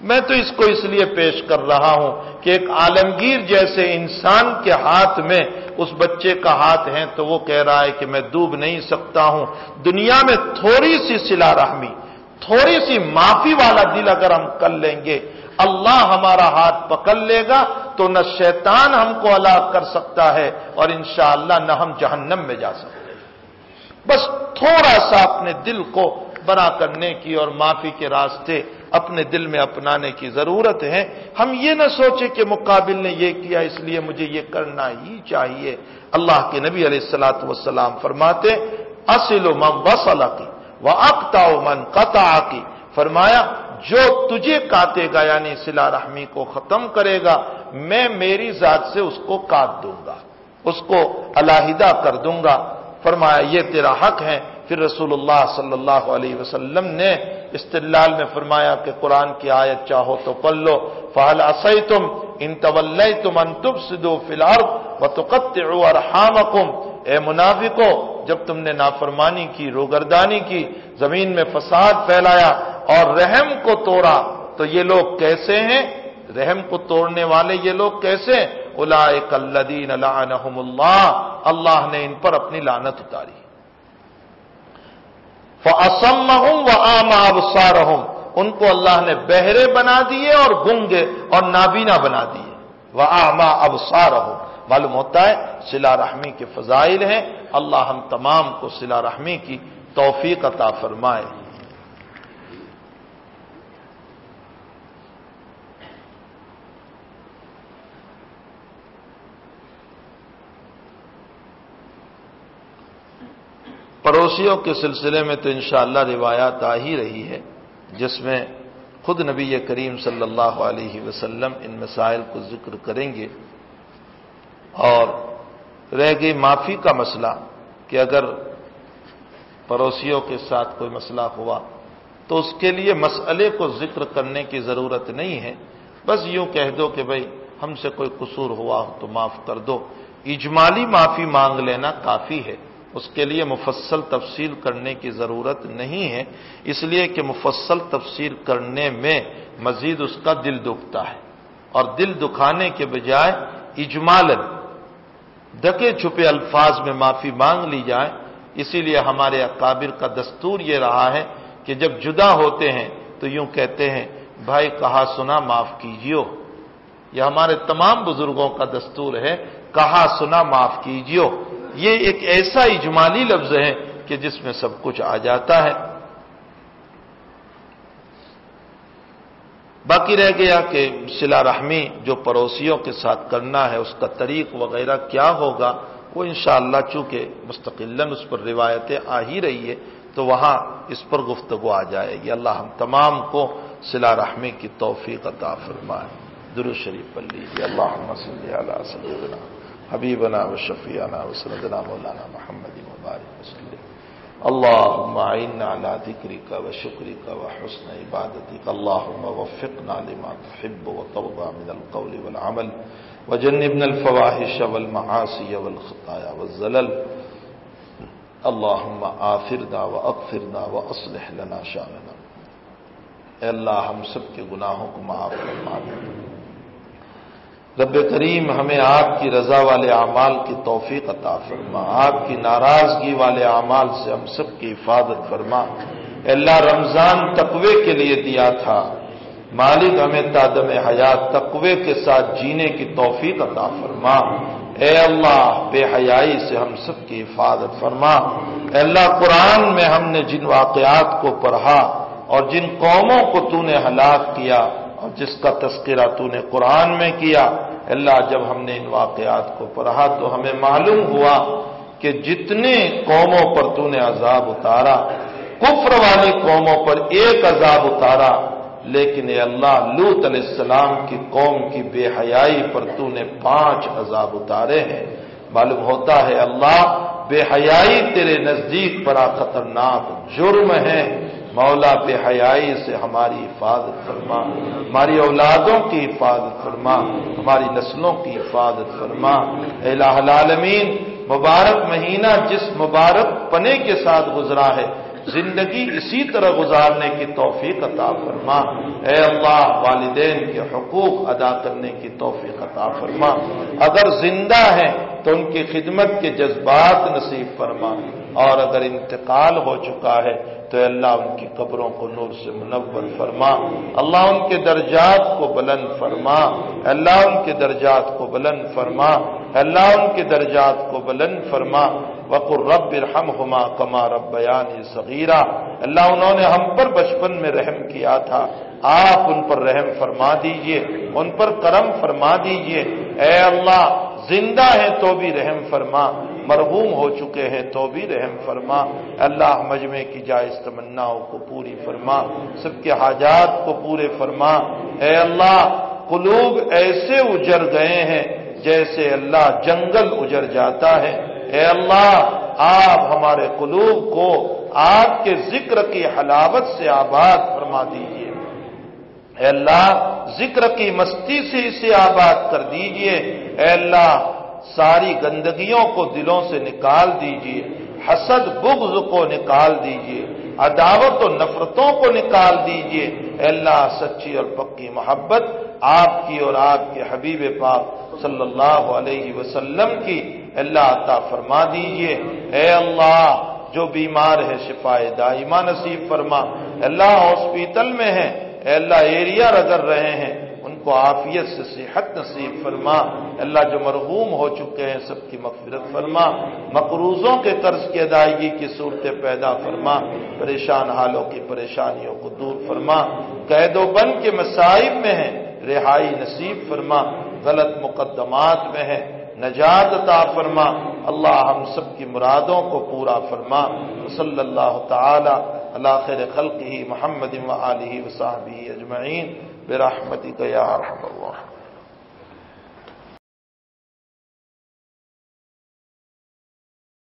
میں تو اس کو اس لیے پیش کر رہا ہوں کہ ایک عالمگیر جیسے انسان کے ہاتھ میں اس بچے کا ہاتھ ہے تو وہ کہہ رہا ہے کہ میں ڈوب نہیں سکتا ہوں۔ دنیا میں تھوڑی سی صلہ رحمی، تھوڑی سی معافی والا دل اگر ہم کر لیں گے، اللہ ہمارا ہاتھ پکڑ لے گا تو نہ شیطان ہم کو ہلاک کر سکتا ہے اور انشاءاللہ نہ ہم جہنم میں جا سکتے ہیں۔ بس تھوڑا سا اپنے دل کو بڑا کرنے کی اور معافی کے راستے اپنے دل میں اپنانے کی ضرورت ہے۔ ہم یہ نہ سوچیں کہ مقابل نے یہ کیا اس لیے مجھے یہ کرنا ہی چاہیے۔ اللہ کے نبی علیہ الصلوۃ والسلام فرماتے اصل من وصلک واقطع من قطعک، فرمایا جو تجھے کاٹے گا یعنی صلہ رحمی کو ختم کرے گا میں میری ذات سے اس کو کاٹ دوں گا، اس کو علیحدہ کر دوں گا۔ فرمایا یہ تیرا حق ہے۔ پھر رسول اللہ صلی اللہ علیہ وسلم نے استدلال میں فرمایا کہ قرآن کی آیت چاہو تو پڑھ لو، فَهَلْ عَصَيْتُمْ إِن تَوَلَّيْتُمْ أَن تُفْسِدُوا فِي الْأَرْضِ وَتُقَطِّعُوا أَرْحَامَكُمْ، اے منافقو جب تم نے نافرمانی کی، روگردانی کی، زمین میں فساد پھیلایا اور رحم کو توڑا تو یہ لوگ کیسے ہیں؟ رحم کو توڑنے والے یہ لوگ کیسے ہیں؟ اولئک الذین لعنہم اللہ، اللہ نے ان پر اپنی لعنت اتاری۔ فَأَصَمَّهُمْ وَأَعْمَىٰ أَبْصَارَهُمْ، ان کو اللہ نے بہرے بنا دیے اور گنگے اور نابینا بنا دیے۔ وَأَعْمَىٰ أَبْصَارَهُمْ، معلوم ہوتا ہے صلہ رحمی کے فضائل ہیں۔ اللہ ہم تمام کو صلہ رحمی کی توفیق عطا فرمائے۔ پڑوسیوں کے سلسلے میں تو انشاءاللہ روایات آ ہی رہی ہے جس میں خود نبی کریم صلی اللہ علیہ وسلم ان مسائل کو ذکر کریں گے۔ اور رہ گئی معافی کا مسئلہ کہ اگر پڑوسیوں کے ساتھ کوئی مسئلہ ہوا تو اس کے لیے مسئلے کو ذکر کرنے کی ضرورت نہیں ہے، بس یوں کہہ دو کہ بھئی ہم سے کوئی قصور ہوا تو معاف کر دو، اجمالی معافی مانگ لینا کافی ہے، اس کے لیے مفصل تفصیل کرنے کی ضرورت نہیں ہے، اس لیے کہ مفصل تفصیل کرنے میں مزید اس کا دل دکھتا ہے، اور دل دکھانے کے بجائے اجمالاً ڈھکے چھپے الفاظ میں معافی مانگ لی جائے۔ اسی لیے ہمارے اکابر کا دستور یہ رہا ہے کہ جب جدا ہوتے ہیں تو یوں کہتے ہیں بھائی کہا سنا معاف کیجیو، یہ ہمارے تمام بزرگوں کا دستور ہے، کہا سنا معاف کیجیو، یہ ایک ایسا اجمالی لفظ ہے کہ جس میں سب کچھ آ جاتا ہے۔ باقی رہ گیا کہ صلہ رحمی جو پڑوسیوں کے ساتھ کرنا ہے اس کا طریق وغیرہ کیا ہوگا، وہ انشاءاللہ چونکہ مستقلاً اس پر روایتیں آ ہی رہی ہے تو وہاں اس پر گفتگو آ جائے گی۔ اللہ ہم تمام کو صلہ رحمی کی توفیق عطا فرمائے۔ درود شریف پڑھ لیجیے۔ اللہم صلی علی سیدنا حبیبنا و شفیعنا و سندنا مولانا محمد مبارک وسلم اللهم أعنا على ذكرك وشكرك وحسن عبادتك اللهم وفقنا لما تحب وترضى من القول والعمل وجنبنا الفواحش والمعاصي والخطايا والزلل اللهم آثرنا وأغفرنا وأصلح لنا شأننا۔ اے اللہ ہم سب کے گناہوں کو معاف فرما دے۔ رب کریم ہمیں آپ کی رضا والے اعمال کی توفیق عطا فرما، آپ کی ناراضگی والے اعمال سے ہم سب کی حفاظت فرما۔ اے اللہ رمضان تقوی کے لیے دیا تھا، مالک ہمیں تادم حیات تقوی کے ساتھ جینے کی توفیق عطا فرما۔ اے اللہ بے حیائی سے ہم سب کی حفاظت فرما۔ اے اللہ قرآن میں ہم نے جن واقعات کو پڑھا اور جن قوموں کو تو نے ہلاک کیا اور جس کا تذکرہ تو نے قرآن میں کیا، اللہ جب ہم نے ان واقعات کو پڑھا تو ہمیں معلوم ہوا کہ جتنے قوموں پر تو نے عذاب اتارا، کفر والی قوموں پر ایک عذاب اتارا، لیکن اے اللہ لوط علیہ السلام کی قوم کی بے حیائی پر تو نے 5 عذاب اتارے ہیں۔ معلوم ہوتا ہے اللہ بے حیائی تیرے نزدیک بڑا خطرناک جرم ہے۔ مولا بے حیائی سے ہماری حفاظت فرما، ہماری اولادوں کی حفاظت فرما، ہماری نسلوں کی حفاظت فرما۔ اے الہ العالمین مبارک مہینہ جس مبارک پنے کے ساتھ گزرا ہے، زندگی اسی طرح گزارنے کی توفیق عطا فرما۔ اے اللہ والدین کے حقوق ادا کرنے کی توفیق عطا فرما، اگر زندہ ہیں تو ان کی خدمت کے جذبات نصیب فرما، اور اگر انتقال ہو چکا ہے تو اللہ ان کی قبروں کو نور سے منور فرما، اللہ ان کے درجات کو بلند فرما، اللہ ان کے درجات کو بلند فرما، اللہ ان کے درجات کو بلند فرما۔ وقل رب ارحمہما کما ربیانی صغیرا، اللہ انہوں نے ہم پر بچپن میں رحم کیا تھا، آپ ان پر رحم فرما دیجئے، ان پر کرم فرما دیجئے۔ اے اللہ زندہ ہیں تو بھی رحم فرما، مرحوم ہو چکے ہیں تو بھی رحم فرما۔ اللہ مجمع کی جائز تمناؤں کو پوری فرما، سب کے حاجات کو پورے فرما۔ اے اللہ قلوب ایسے اجڑ گئے ہیں جیسے اللہ جنگل اجڑ جاتا ہے، اے اللہ آپ ہمارے قلوب کو آپ کے ذکر کی حلاوت سے آباد فرما دیجئے۔ اے اللہ ذکر کی مستی سے اسے آباد کر دیجئے۔ اے اللہ ساری گندگیوں کو دلوں سے نکال دیجئے، حسد بغض کو نکال دیجئے، عداوت و نفرتوں کو نکال دیجئے۔ اے اللہ سچی اور پکی محبت آپ کی اور آپ کے حبیب پاک صلی اللہ علیہ وسلم کی اللہ عطا فرما دیجئے۔ اے اللہ جو بیمار ہے شفاء دائمہ نصیب فرما، اللہ ہاسپٹل میں ہیں، اے اللہ ایریا رگڑ رہے ہیں ان کو عافیت سے صحت نصیب فرما، اللہ جو مرحوم ہو چکے ہیں سب کی مغفرت فرما، مقروضوں کے قرض کی ادائیگی کی صورتیں پیدا فرما، پریشان حالوں کی پریشانیوں کو دور فرما، قید و بند کے مصائب میں ہیں رہائی نصیب فرما، غلط مقدمات میں ہیں نجات عطا فرما، اللہ ہم سب کی مرادوں کو پورا فرما۔ صلی اللہ تعالی علی خیر خلقہ محمد و آلہ و صحبہ اجمعین برحمتک یا ارحم الراحمین۔